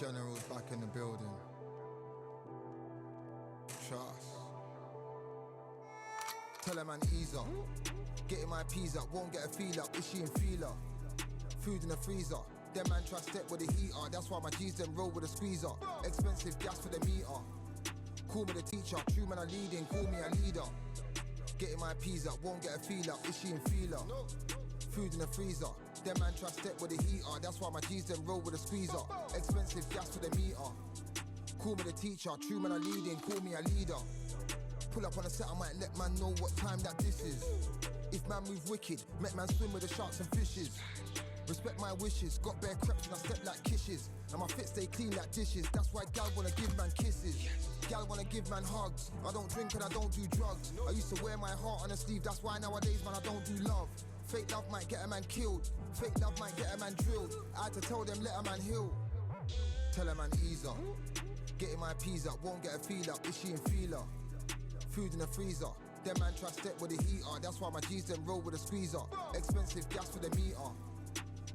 General's back in the building. Trust. Tell her man ease up. Getting my peas up, won't get a feel up. Is she in feeler? Food in the freezer. Them man try step with the heater. That's why my G's them roll with a squeezer. Expensive gas for the meter. Call me the teacher. True man I leading, call me a leader. Getting my peas up, won't get a feel up. Is she in feeler? Food in the freezer. Them man try step with the heater. That's why my G's them roll with a squeezer. Expensive gas for the meter. Call me the teacher. True man I leading, call me a leader. Pull up on a set, I might let man know what time that this is. If man move wicked, make man swim with the sharks and fishes. Respect my wishes, got bare creps and I step like kisses. And my fit stay clean like dishes, that's why gal wanna give man kisses. Gal wanna give man hugs, I don't drink and I don't do drugs. I used to wear my heart on a sleeve, that's why nowadays man I don't do love. Fake love might get a man killed, fake love might get a man drilled. I had to tell them let a man heal. Tell a man ease up, getting my peas up, won't get a feel up, is she in feeler? Food in the freezer. Them man try step with the heater. That's why my G's them roll with a squeezer. Expensive gas for the meter.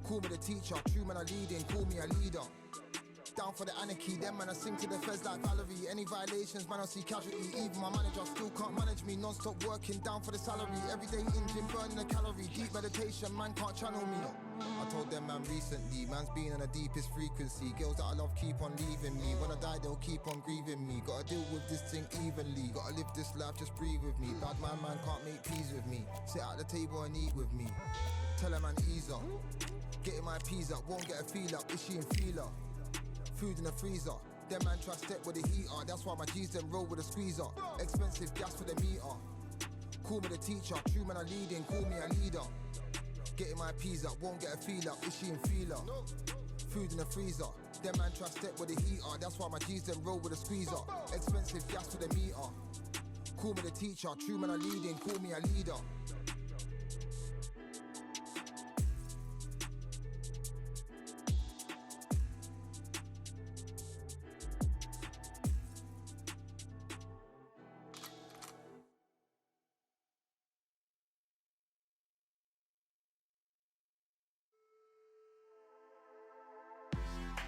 Call me the teacher. True man I leading, call me a leader. Down for the anarchy. Them man I sing to the feds like Valerie. Any violations, man I see casualty. Even my manager still can't manage me. Non-stop working, down for the salary. Everyday in gym, burning a calorie. Deep meditation, man can't channel me. I told them man recently, man's been on the deepest frequency. Girls that I love keep on leaving me. When I die they'll keep on grieving me. Gotta deal with this thing evenly. Gotta live this life, just breathe with me. Bad man can't make peas with me. Sit at the table and eat with me. Tell a man ease up. Getting my peas up, won't get a feel up. Is she in feeler? Food in the freezer. Them man try step with the heater. That's why my G's them roll with a squeezer. Expensive gas for the meter. Call me the teacher. True man I leading, call me a leader. Getting my peas up, won't get a feel up. Is she in feeler? Food in the freezer. Them man try step with the heater. That's why my G's them roll with a squeezer. Expensive gas for the meter. Call me the teacher. True man I leading, call me a leader.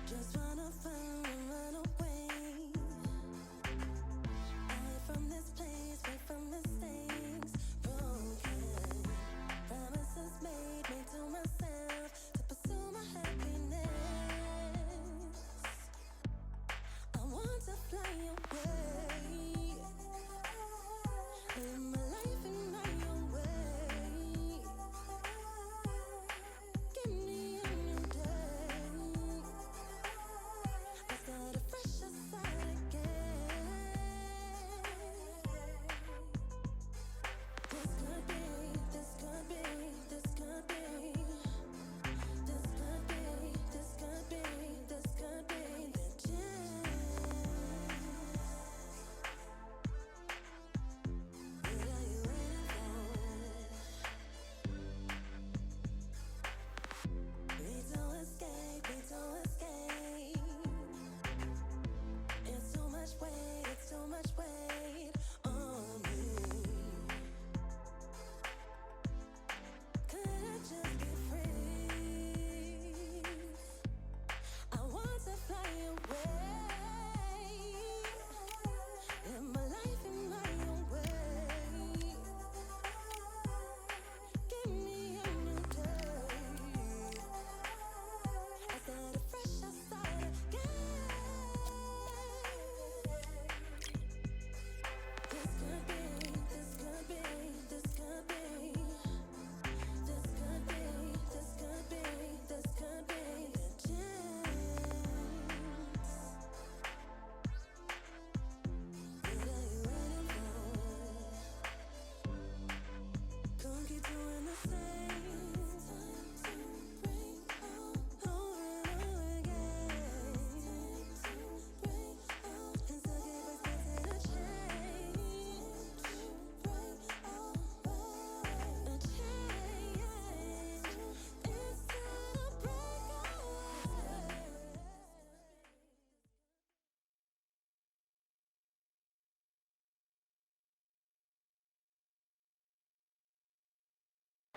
Just wanna find and run away. Away from this place, away from mistakes. Broken promises made to myself to pursue my happiness. I want to fly away. Live my life in my own way. Give me a new day. I start a fresh start again. This could be, this could be, this could be. This could be, this could be, this could be the chance. What are you waiting for? Need to escape, need to escape. It's too much weight, it's too much weight on me. Could I just be free? I want to fly away. Live my life in my own way. Give me a new day. I start a fresh, I start again. This could be, this could be, this could be. This could be, this could be, this could be the chance. What are you waiting for? Can't keep doing the same. It's time to bring out over and over again. It's time to bring out and still give respect to the change. Bring out a change. It's time to break away.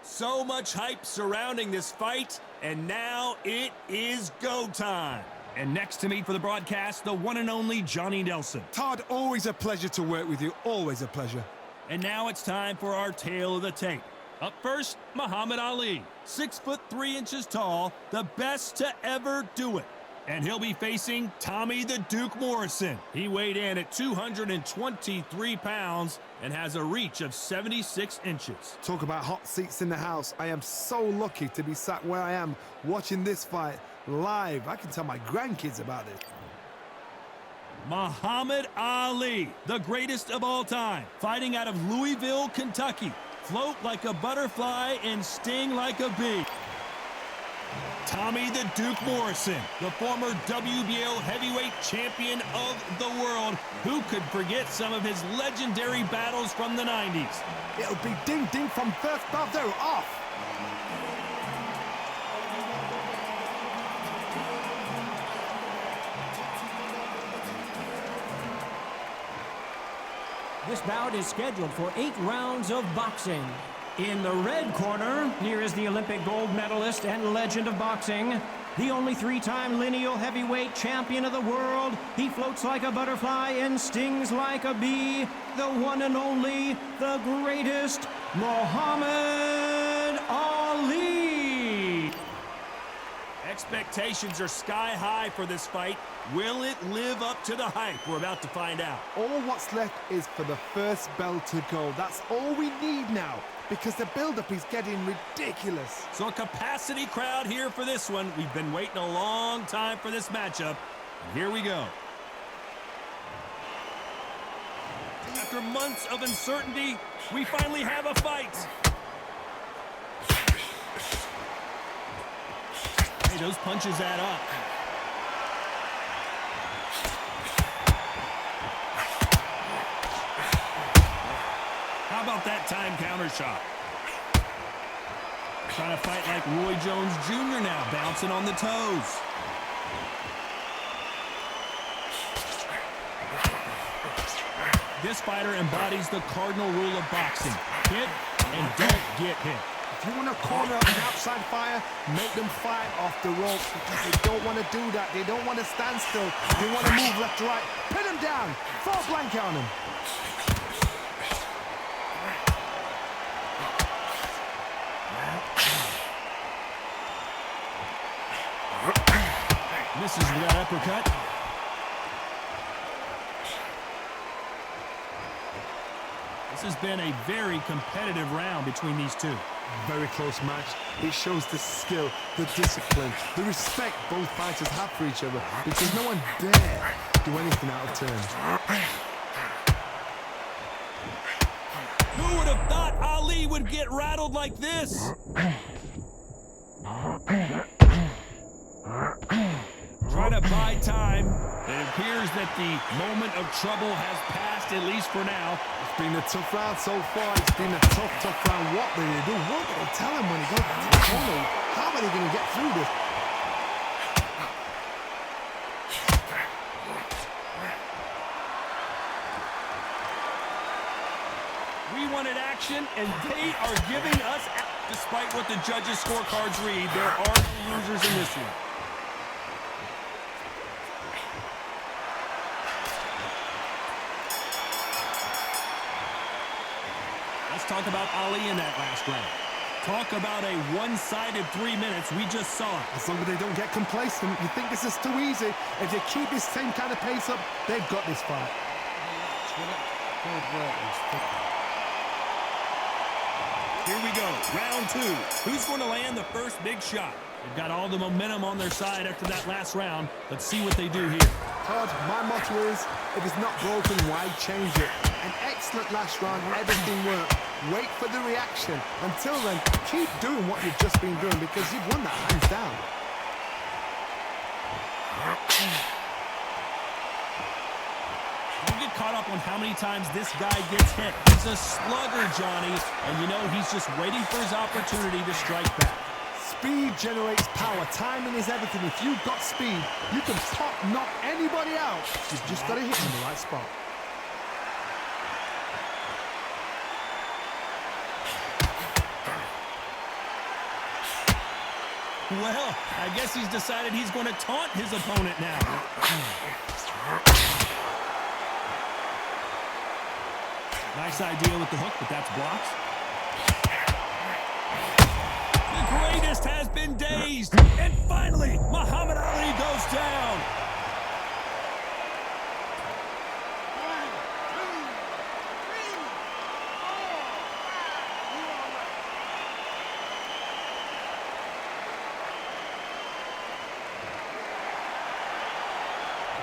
So much hype surrounding this fight, and now it is go time. And next to me for the broadcast, the one and only Johnny Nelson. Todd, always a pleasure to work with you. Always a pleasure. And now it's time for our tale of the tape. Up first, Muhammad Ali, 6'3" tall, the best to ever do it. And he'll be facing Tommy the Duke Morrison. He weighed in at 223 pounds and has a reach of 76 inches. Talk about hot seats in the house. I am so lucky to be sat where I am watching this fight live. I can tell my grandkids about this. Muhammad Ali, the greatest of all time, fighting out of Louisville, Kentucky. Float like a butterfly and sting like a bee. Tommy the Duke Morrison, the former WBO heavyweight champion of the world. Who could forget some of his legendary battles from the 90s? It'll be ding-ding from first bell. They're off. This bout is scheduled for 8 rounds of boxing. In the red corner, here is the Olympic gold medalist and legend of boxing, the only 3-time lineal heavyweight champion of the world. He floats like a butterfly and stings like a bee. The one and only, the greatest, Muhammad Ali. Expectations are sky high for this fight. Will it live up to the hype? We're about to find out. All what's left is for the first bell to go. That's all we need now, because the build-up is getting ridiculous. So a capacity crowd here for this one. We've been waiting a long time for this matchup. And here we go. After months of uncertainty, we finally have a fight. Hey, those punches add up. How about that time counter shot? Trying to fight like Roy Jones Jr. now, bouncing on the toes. This fighter embodies the cardinal rule of boxing. Hit and don't get hit. If you want to corner up an outside fire, make them fight off the ropes, because they don't want to do that. They don't want to stand still. They want to move left to right. Pin them down. Fall blanket on them. Misses with that uppercut. This has been a very competitive round between these two. Very close match. It shows the skill, the discipline, the respect both fighters have for each other, because no one dare do anything out of turn. Who would have thought Ali would get rattled like this? Trying to buy time. It appears that the moment of trouble has passed, at least for now. It's been a tough round so far. It's been a tough round. What do they do? What do they tell him when he goes back to the corner? How are they going to get through this? We wanted action, and they are giving us action. Despite what the judges' scorecards read, there are no losers in this one. Let's talk about Ali in that last round. Talk about a one-sided 3 minutes. We just saw it. As long as they don't get complacent, you think this is too easy. If they keep this same kind of pace up, they've got this fight. Here we go, round 2. Who's going to land the first big shot? They've got all the momentum on their side after that last round. Let's see what they do here. Todd, my motto is, if it's not broken, why change it? An excellent last round, everything worked. Wait for the reaction. Until then, keep doing what you've just been doing, because you've won that hands down. Don't get caught up on how many times this guy gets hit. He's a slugger, Johnny, and you know he's just waiting for his opportunity to strike back. Speed generates power. Timing is everything. If you've got speed, you can pop knock anybody out. You've just got to hit in the right spot. Well, I guess he's decided he's going to taunt his opponent now. Nice idea with the hook, but that's blocked. The greatest has been dazed. And finally, Muhammad Ali goes down.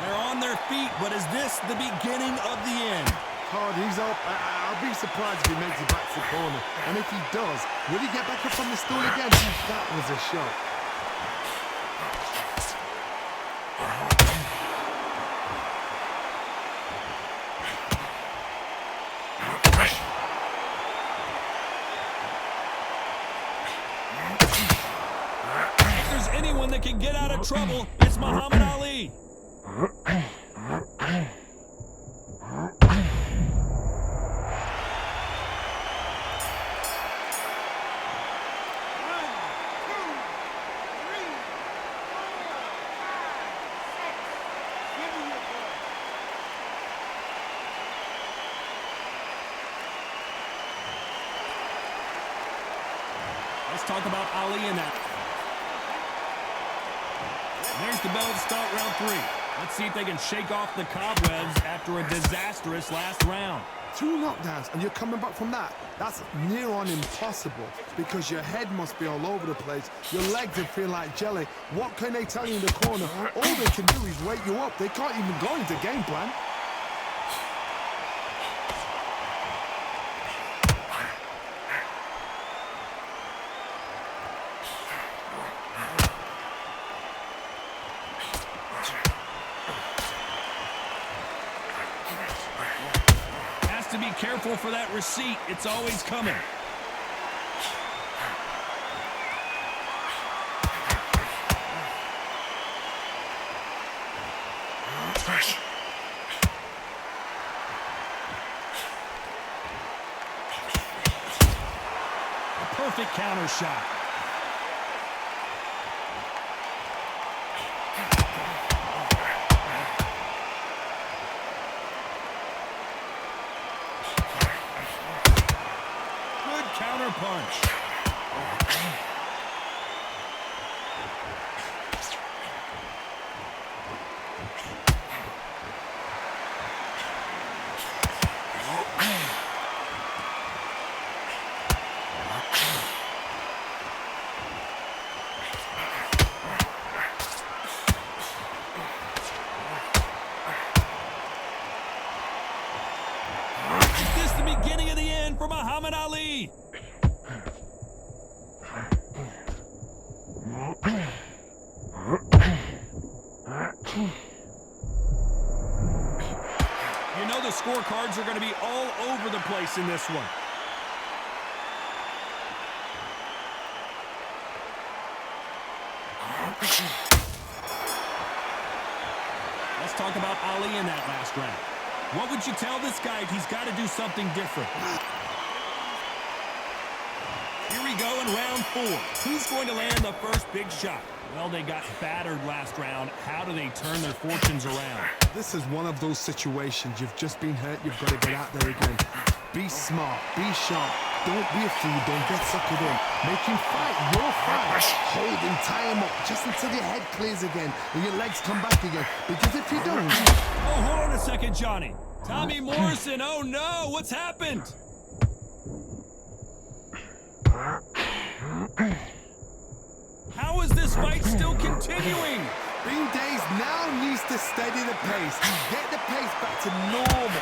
They're on their feet, but is this the beginning of the end? Hard, he's up. I'll be surprised if he makes it back to the corner. And if he does, will he get back up on the stool again? That was a shot. If there's anyone that can get out of trouble, it's Muhammad Ali. Let's talk about Ali in that. There's the bell to start round 3. Let's see if they can shake off the cobwebs after a disastrous last round. 2 knockdowns and you're coming back from that. That's near on impossible because your head must be all over the place. Your legs would feel like jelly. What can they tell you in the corner? All they can do is wake you up. They can't even go into game plan. To be careful for that receipt. It's always coming. A perfect counter shot. Counter punch. Is this the beginning of the end for Muhammad Ali? You know the scorecards are going to be all over the place in this one. Let's talk about Ali in that last round. What would you tell this guy if he's got to do something different? Here we go in round 4. Who's going to land the first big shot? Well, they got battered last round. How do they turn their fortunes around? This is one of those situations. You've just been hurt. You've got to get out there again. Be smart. Be sharp. Don't be a fool. Don't get suckered in. Make him fight. Your fight. Hold him. Tie him up just until your head clears again and your legs come back again. Because if you don't... Oh, hold on a second, Johnny. Tommy Morrison. Oh, no. What's happened? How is this fight still continuing? Being dazed now needs to steady the pace. Get the pace back to normal.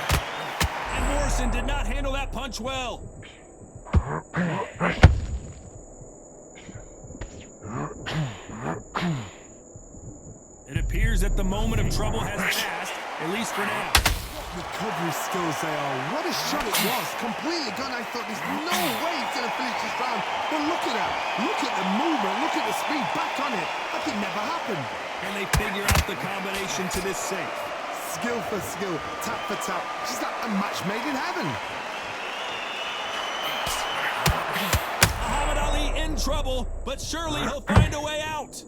And Morrison did not handle that punch well. It appears that the moment of trouble has passed, at least for now. Recovery skills they are. What a shot it was. Completely gone. I thought there's no way he's going to finish this round. But look at that. Look at the movement. Look at the speed. Back on it. Like it never happened. Can they figure out the combination to this safe? Skill for skill. Tap for tap. Just like a match made in heaven. Muhammad Ali in in trouble, but surely he'll find a way out.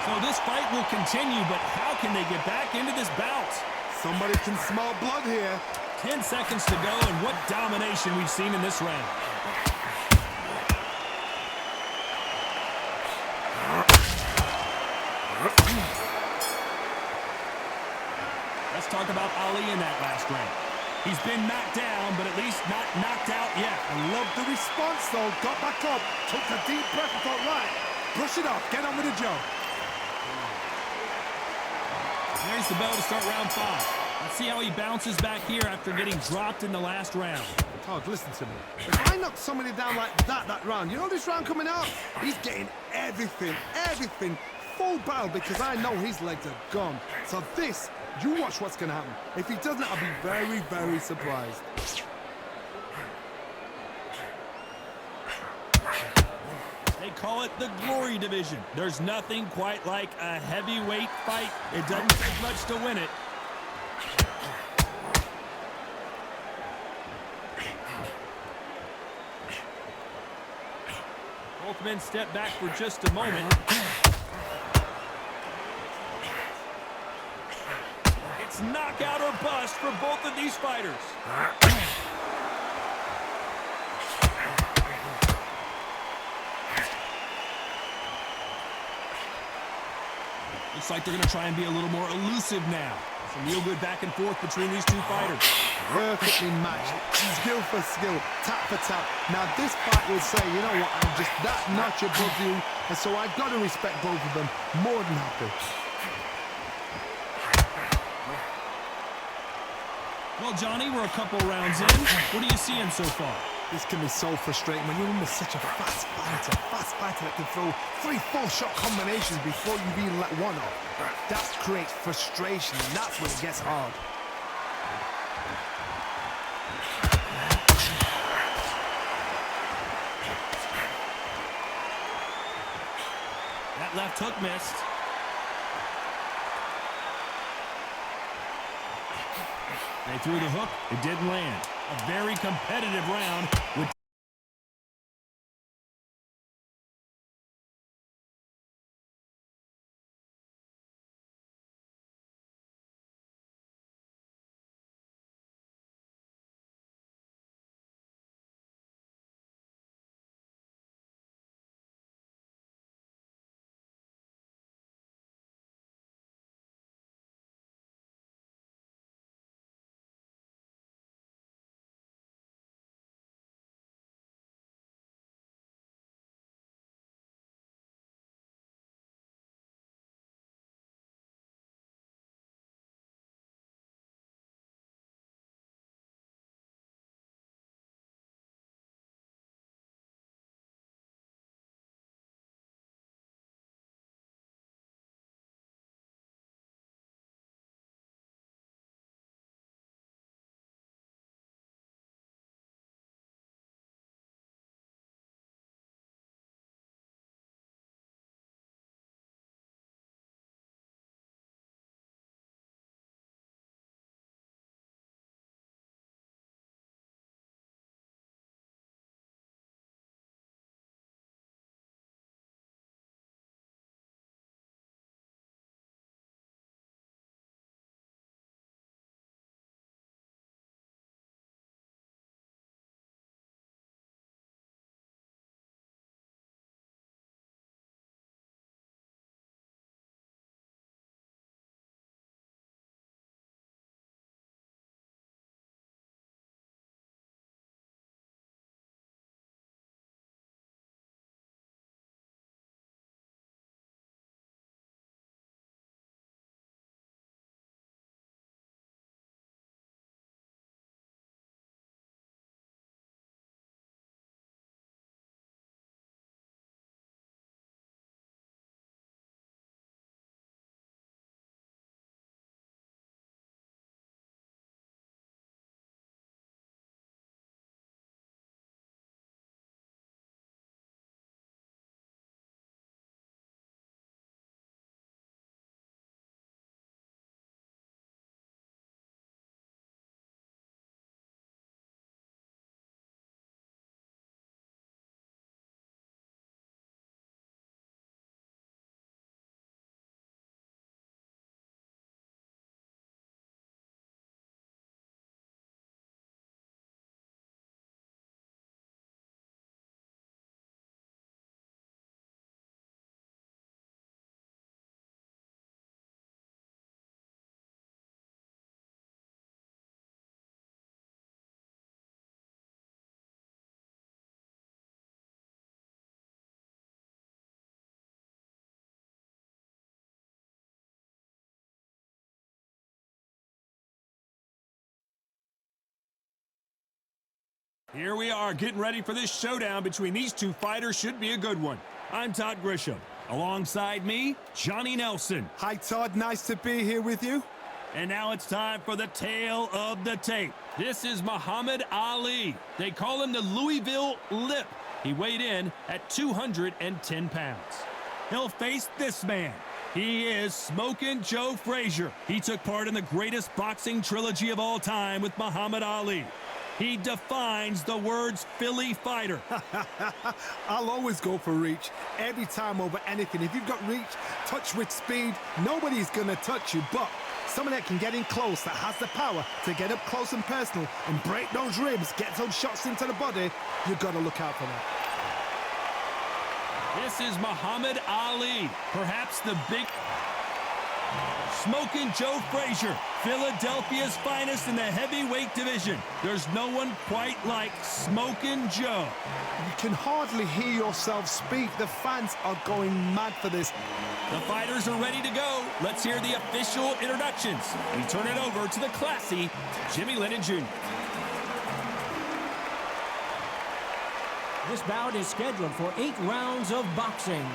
So this fight will continue, but how can they get back into this bout? Somebody can smell blood here. 10 seconds to go, and what domination we've seen in this round. Let's talk about Ali in that last round. He's been knocked down, but at least not knocked out yet. I love the response, though. Got back up, took a deep breath and thought, right, brush it off, get on with the job. There's the bell to start round 5. Let's see how he bounces back here after getting dropped in the last round. Todd, listen to me. If I knock somebody down like that round, you know this round coming out? He's getting everything, full battle because I know his legs are gone. So this, you watch what's going to happen. If he doesn't, I'll be very, very surprised. They call it the Glory Division. There's nothing quite like a heavyweight fight. It doesn't take much to win it. Both men step back for just a moment. It's knockout or bust for both of these fighters. Looks like they're going to try and be a little more elusive now. Some real good back and forth between these two fighters. Perfectly matched, skill for skill, tap for tap. Now this fight will say, you know what, I'm just that notch above you, and so I've got to respect both of them. More than happy. Well, Johnny, we're a couple rounds in. What are you seeing so far? This can be so frustrating when you're in with such a fast fighter that can throw 3-4 shot combinations before you even let one off. That creates frustration, and that's when it gets hard. That left hook missed. They threw the hook. It didn't land. A very competitive round with Here we are getting ready for this showdown between these two fighters. Should be a good one. I'm Todd Grisham. Alongside me, Johnny Nelson. Hi, Todd. Nice to be here with you. And now it's time for the tale of the tape. This is Muhammad Ali. They call him the Louisville Lip. He weighed in at 210 pounds. He'll face this man. He is Smokin' Joe Frazier. He took part in the greatest boxing trilogy of all time with Muhammad Ali. He defines the words Philly fighter. I'll always go for reach. Every time over anything. If you've got reach, touch with speed, nobody's going to touch you. But someone that can get in close, that has the power to get up close and personal and break those ribs, get those shots into the body, you've got to look out for that. This is Muhammad Ali, perhaps the big... Smokin' Joe Frazier, Philadelphia's finest in the heavyweight division. There's no one quite like Smokin' Joe. You can hardly hear yourself speak. The fans are going mad for this. The fighters are ready to go. Let's hear the official introductions. We turn it over to the classy Jimmy Lennon Jr. This bout is scheduled for 8 rounds of boxing.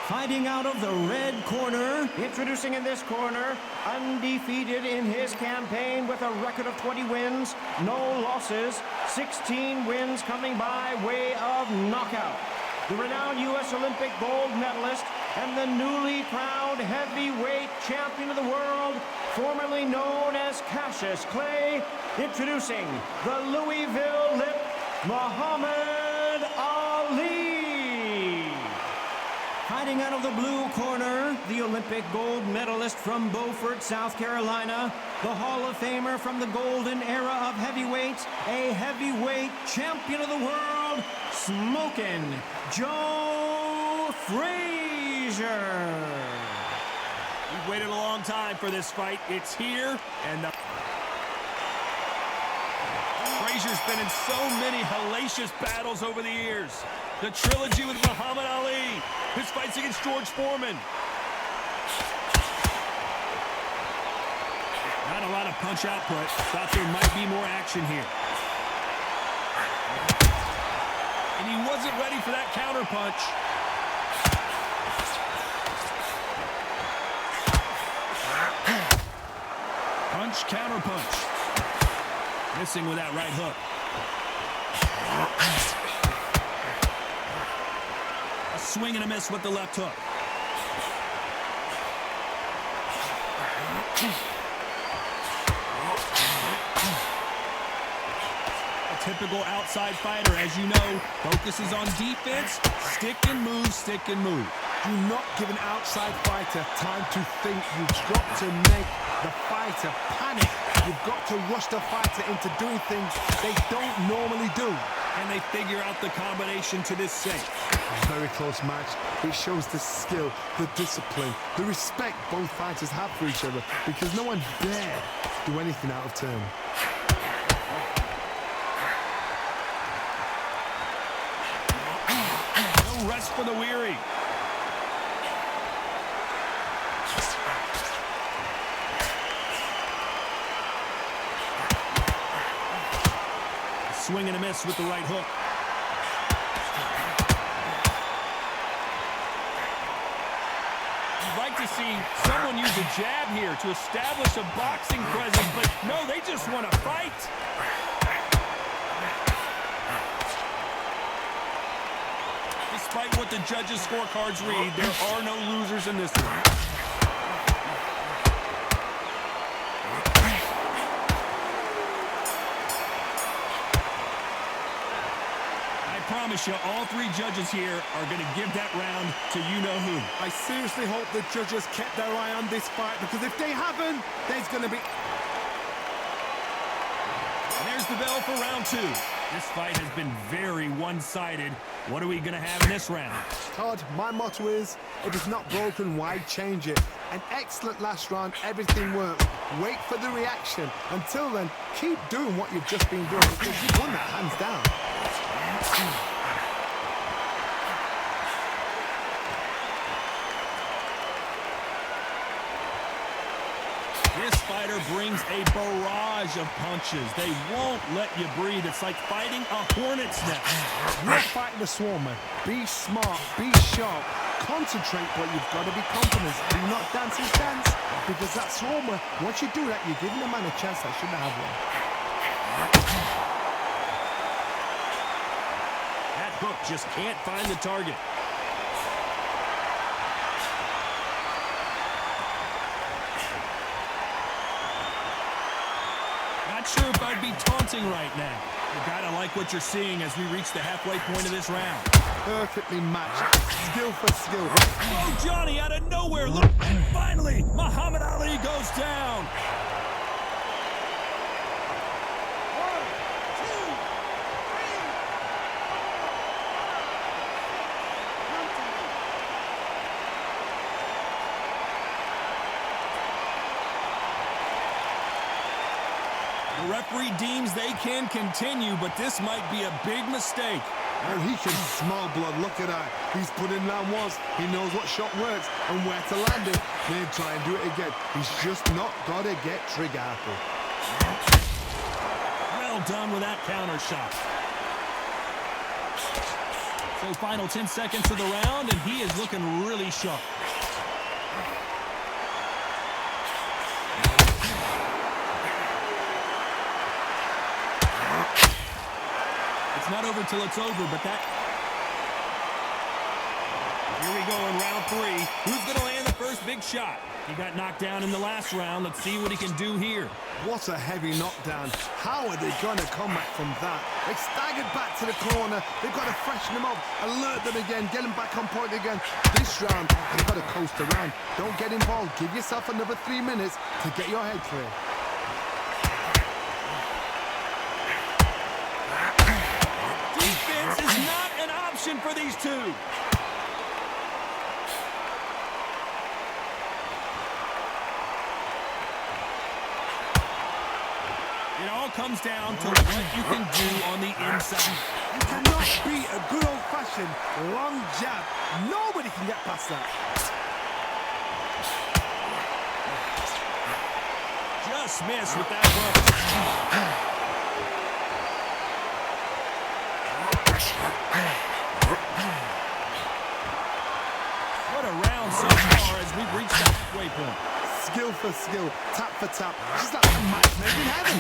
Fighting out of the red corner, introducing in this corner, undefeated in his campaign with a record of 20 wins, no losses, 16 wins coming by way of knockout. The renowned U.S. Olympic gold medalist and the newly crowned heavyweight champion of the world, formerly known as Cassius Clay, introducing the Louisville Lip, Muhammad Ali. Fighting out of the blue corner, the Olympic gold medalist from Beaufort, South Carolina, the Hall of Famer from the golden era of heavyweights, a heavyweight champion of the world, Smokin' Joe Frazier. We've waited a long time for this fight. It's here, and Frazier's been in so many hellacious battles over the years. The trilogy with Muhammad Ali, his fights against George Foreman. Not a lot of punch output. Thought there might be more action here. And he wasn't ready for that counter punch. Punch, counter punch. Missing with that right hook. A swing and a miss with the left hook. A typical outside fighter, as you know, focuses on defense, stick and move, stick and move. Do not give an outside fighter time to think. You've got to make the fighter panic. You've got to rush the fighter into doing things they don't normally do. And they figure out the combination to this safe. Very close match. It shows the skill, the discipline, the respect both fighters have for each other, because no one dare do anything out of turn. No rest for the weary. Swing and a miss with the right hook. You'd like to see someone use a jab here to establish a boxing presence, but no, they just want to fight. Despite what the judges' scorecards read, there are no losers in this one. I promise you, all 3 judges here are going to give that round to you-know-who. I seriously hope the judges kept their eye on this fight, because if they haven't, there's going to be... And there's the bell for round 2. This fight has been very one-sided. What are we going to have in this round? Todd, my motto is, if it's not broken, why change it? An excellent last round, everything worked. Wait for the reaction. Until then, keep doing what you've just been doing, because you've won that hands down. This fighter brings a barrage of punches. They won't let you breathe. It's like fighting a hornet's nest. You're fighting a swarm, man. Be smart, be sharp, concentrate, but you've got to be confident. Do not dance his dance, because that swarmer, once you do that, you're giving the man a chance that shouldn't have one. That hook just can't find the target. Not sure if I'd be taunting right now. You gotta like what you're seeing as we reach the halfway point of this round. Perfectly matched, skill for skill. Oh, Johnny, out of nowhere, look! And finally, Muhammad Ali goes down. The referee deems they can continue, but this might be a big mistake. Oh, he can smell blood. Look at that. He's put in that once. He knows what shot works and where to land it. Then try and do it again. He's just not got to get trigger happy. Well done with that counter shot. So final 10 seconds of the round, and he is looking really sharp. It's not over till it's over, but that... Here we go in round 3. Who's going to land the first big shot? He got knocked down in the last round. Let's see what he can do here. What a heavy knockdown. How are they going to come back from that? They staggered back to the corner. They've got to freshen them up, alert them again, get them back on point again. This round, they've got to coast around. Don't get involved. Give yourself another 3 minutes to get your head clear. Defense is not an option for these two. It all comes down to what you can do on the inside. You cannot beat a good old-fashioned long jab. Nobody can get past that. Just missed with that hook. What a round so far as we've reached the halfway point. Skill for skill, tap for tap. Just like a match made in heaven.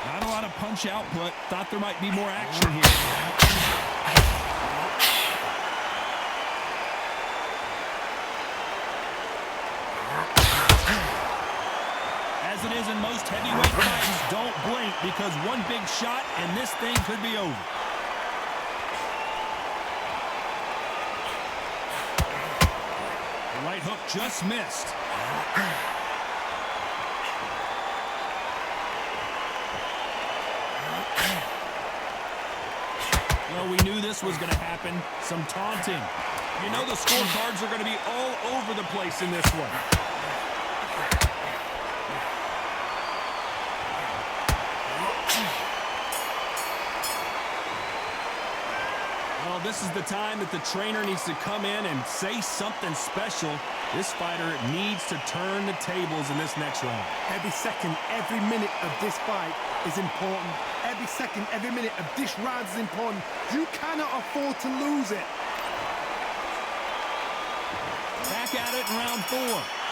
Not a lot of punch output. Thought there might be more action here. As it is in most heavyweight fights, don't blink, because one big shot and this thing could be over. The right hook just missed. Well, we knew this was going to happen. Some taunting. You know the scorecards are going to be all over the place in this one. Well, this is the time that the trainer needs to come in and say something special. This fighter needs to turn the tables in this next round. Every second, every minute of this fight is important. Every second, every minute of this round is important. You cannot afford to lose it. Back at it in round 4.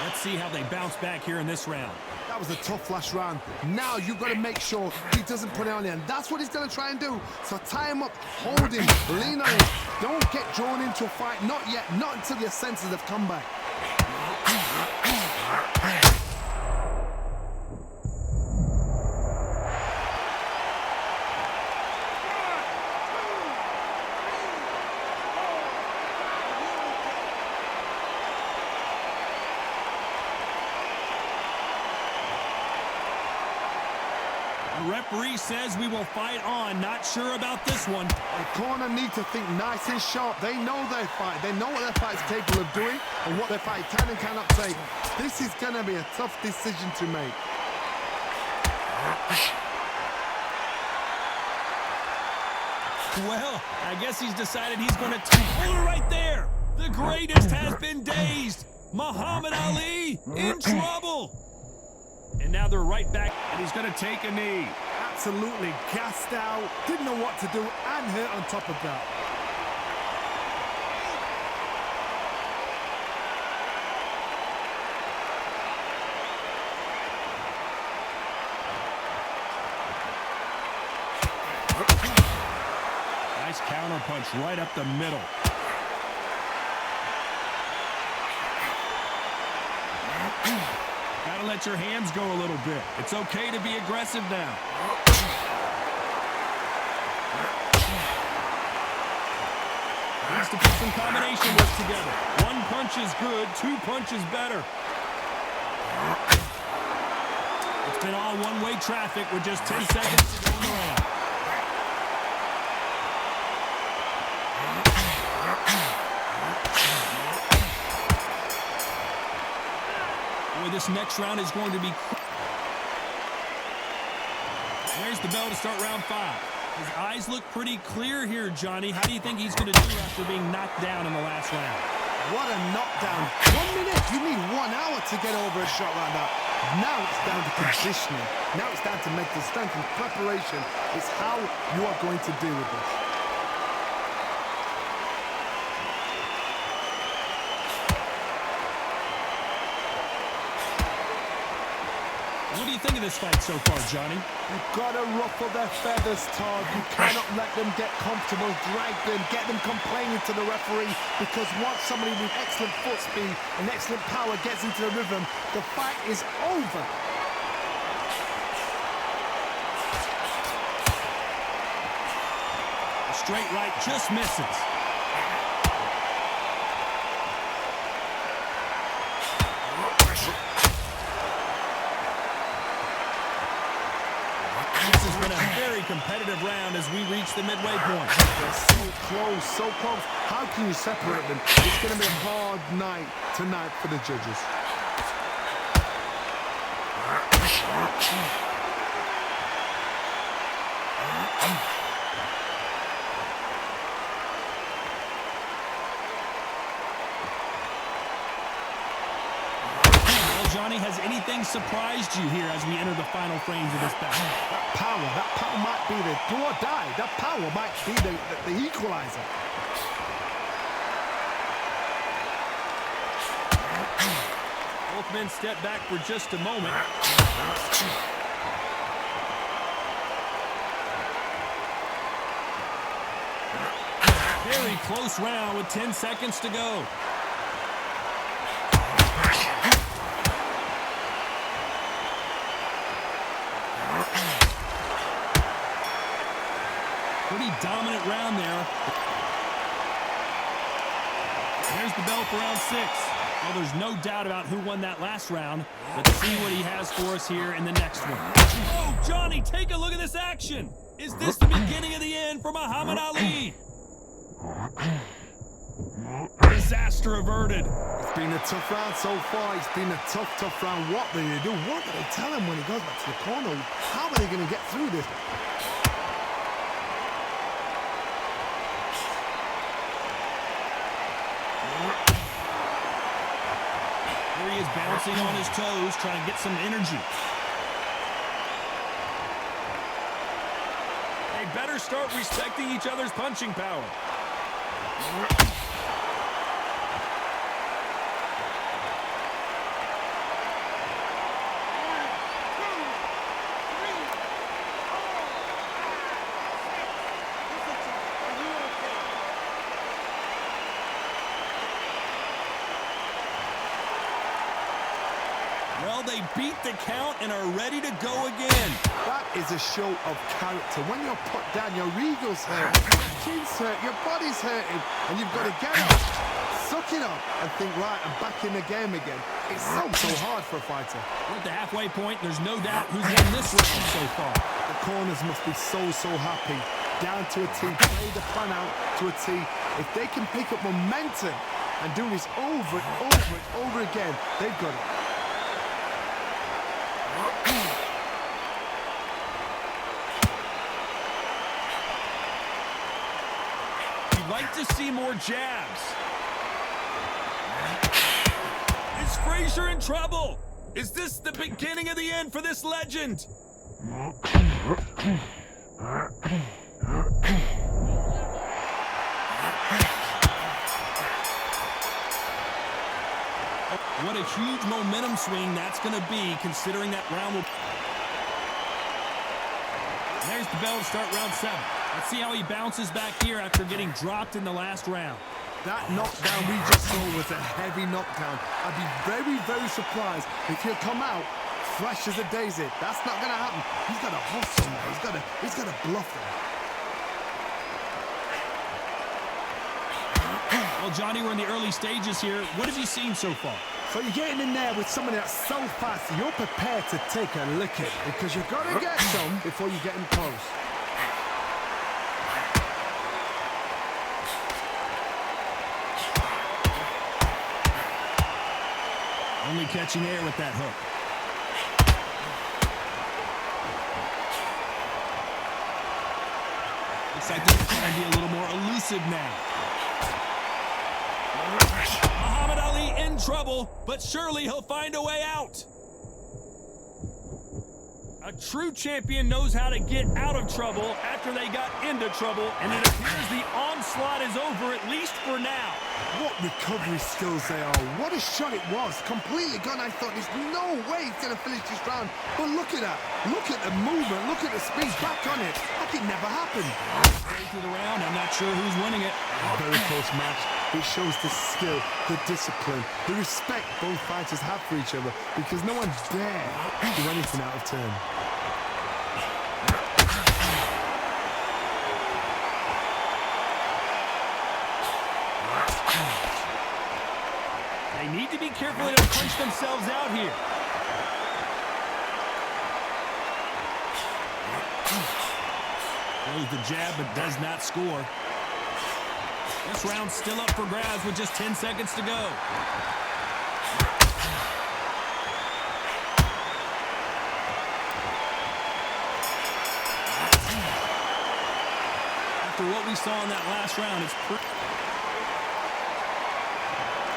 Let's see how they bounce back here in this round. That was a tough last round. Now you've got to make sure he doesn't put it on you, and that's what he's going to try and do. So tie him up, hold him, lean on him. Don't get drawn into a fight. Not yet. Not until your senses have come back. The referee says we will fight on. Not sure about this one. The corner need to think nice and sharp. They know their fight. They know what their fight's capable of doing and what their fight can and cannot take. This is going to be a tough decision to make. Well, I guess he's decided he's going to pull it right there. The greatest has been dazed. Muhammad Ali in trouble. And now they're right back, and he's going to take a knee. Absolutely gassed out, didn't know what to do, and hurt on top of that. Nice counter punch right up the middle. Gotta let your hands go a little bit. It's okay to be aggressive now. Needs to put some combination work together. One punch is good, two punches better. It's been all one-way traffic with just 10 seconds to go in the round. Boy, this next round is going to be... There's the bell to start round 5. His eyes look pretty clear here, Johnny. How do you think he's going to do after being knocked down in the last round? What a knockdown. 1 minute, you need 1 hour to get over a shot like that. Now it's down to conditioning. Now it's down to mental strength and preparation. It's how you are going to deal with this. What do you think of this fight so far, Johnny? You've got to ruffle their feathers, Todd. You cannot let them get comfortable, drag them, get them complaining to the referee, because once somebody with excellent foot speed and excellent power gets into the rhythm, the fight is over. A straight right just misses. Competitive round as we reach the midway point. They're so close, so close. How can you separate them? It's going to be a hard night tonight for the judges. Well, Johnny, has anything surprised you here as we enter the final frames of this battle? That power might be the do or die. That power might be the equalizer. Both men step back for just a moment. Very close round with 10 seconds to go. Pretty dominant round there. There's the bell for round 6. Well, there's no doubt about who won that last round. Let's see what he has for us here in the next one. Oh, Johnny, take a look at this action. Is this the beginning of the end for Muhammad Ali? Disaster averted. It's been a tough round so far. It's been a tough round. What do they do? What do they tell him when he goes back to the corner? How are they going to get through this? Here he is bouncing on his toes, trying to get some energy. They better start respecting each other's punching power. Well, they beat the count and are ready to go again. That is a show of character. When you're put down, your ego's hurt, your chin's hurt, your body's hurting, and you've got to get up, suck it up, and think, right, I'm back in the game again. It's so hard for a fighter. We're at the halfway point. There's no doubt who's won this round so far. The corners must be so happy. Down to a T, play the plan out to a T. If they can pick up momentum and do this over and over again, they've got it. You'd like to see more jabs. Is Frazier in trouble? Is this the beginning of the end for this legend? What a huge momentum swing that's going to be, considering that round will... There's the bell to start round 7. Let's see how he bounces back here after getting dropped in the last round. That knockdown we just saw was a heavy knockdown. I'd be very, very surprised if he'll come out fresh as a daisy. That's not going to happen. He's got to hustle now. He's got to bluff him. Well, Johnny, we're in the early stages here. What have you seen so far? So you're getting in there with somebody that's so fast, you're prepared to take a licking because you've got to get some before you get him close. Only catching air with that hook. Looks like they're trying to be a little more elusive now. Muhammad Ali in trouble, but surely he'll find a way out. A true champion knows how to get out of trouble after they got into trouble, and it appears the onslaught is over, at least for now. What recovery skills they are. What a shot it was. Completely gone. I thought there's no way he's going to finish this round. But look at that. Look at the movement. Look at the speed. Back on it. Like it never happened. Straight through the round. I'm not sure who's winning it. Very close match. It shows the skill, the discipline, the respect both fighters have for each other because no one dare do anything out of turn. They need to be careful they don't punch themselves out here. Throws the jab but does not score. This round's still up for grabs with just 10 seconds to go. After what we saw in that last round, it's pretty...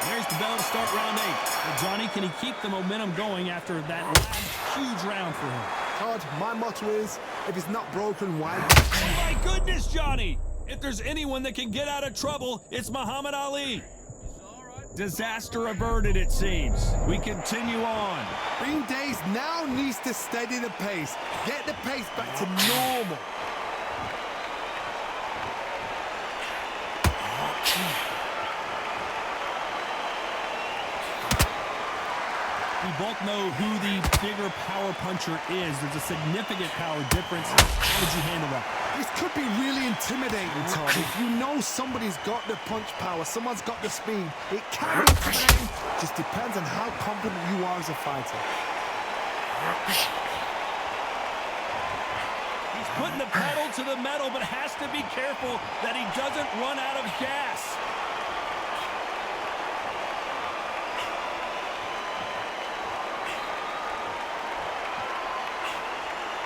There's the bell to start round 8. Well, Johnny, can he keep the momentum going after that last huge round for him? Todd, my motto is, if it's not broken, why? Oh my goodness, Johnny! If there's anyone that can get out of trouble, it's Muhammad Ali. Disaster averted, it seems. We continue on. Green Days now needs to steady the pace. Get the pace back to normal. We both know who the bigger power puncher is. There's a significant power difference. How would you handle that? This could be really intimidating, Todd. If you know somebody's got the punch power, someone's got the speed, it can be intimidating. Just depends on how confident you are as a fighter. He's putting the pedal to the metal, but has to be careful that he doesn't run out of gas.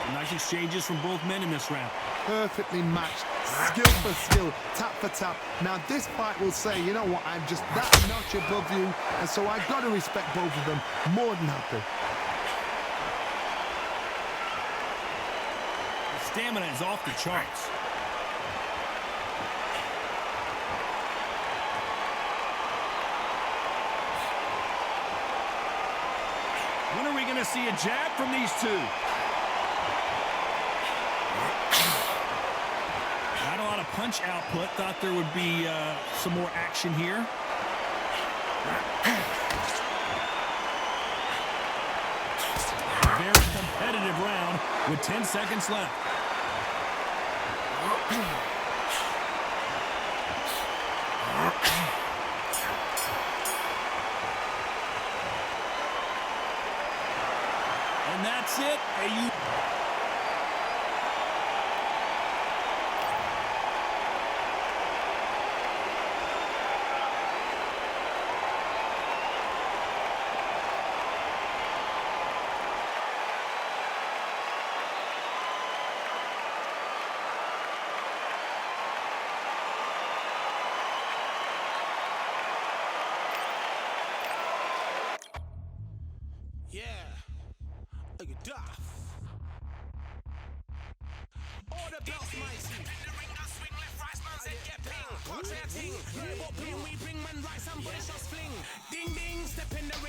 Nice exchanges from both men in this round. Perfectly matched, skill for skill, tap for tap. Now this fight will say, you know what, I'm just that notch above you, and so I've got to respect both of them more than happy. The stamina is off the charts. When are we going to see a jab from these two? Not a lot of punch output. Thought there would be some more action here. Very competitive round with 10 seconds left. And that's it. nigga daft. All the belts mighty. In the ring, I swing left, right, man said get ping. Portrait a ting. What ping, we bring man right, somebody shots fling. Ding ding, step in the ring.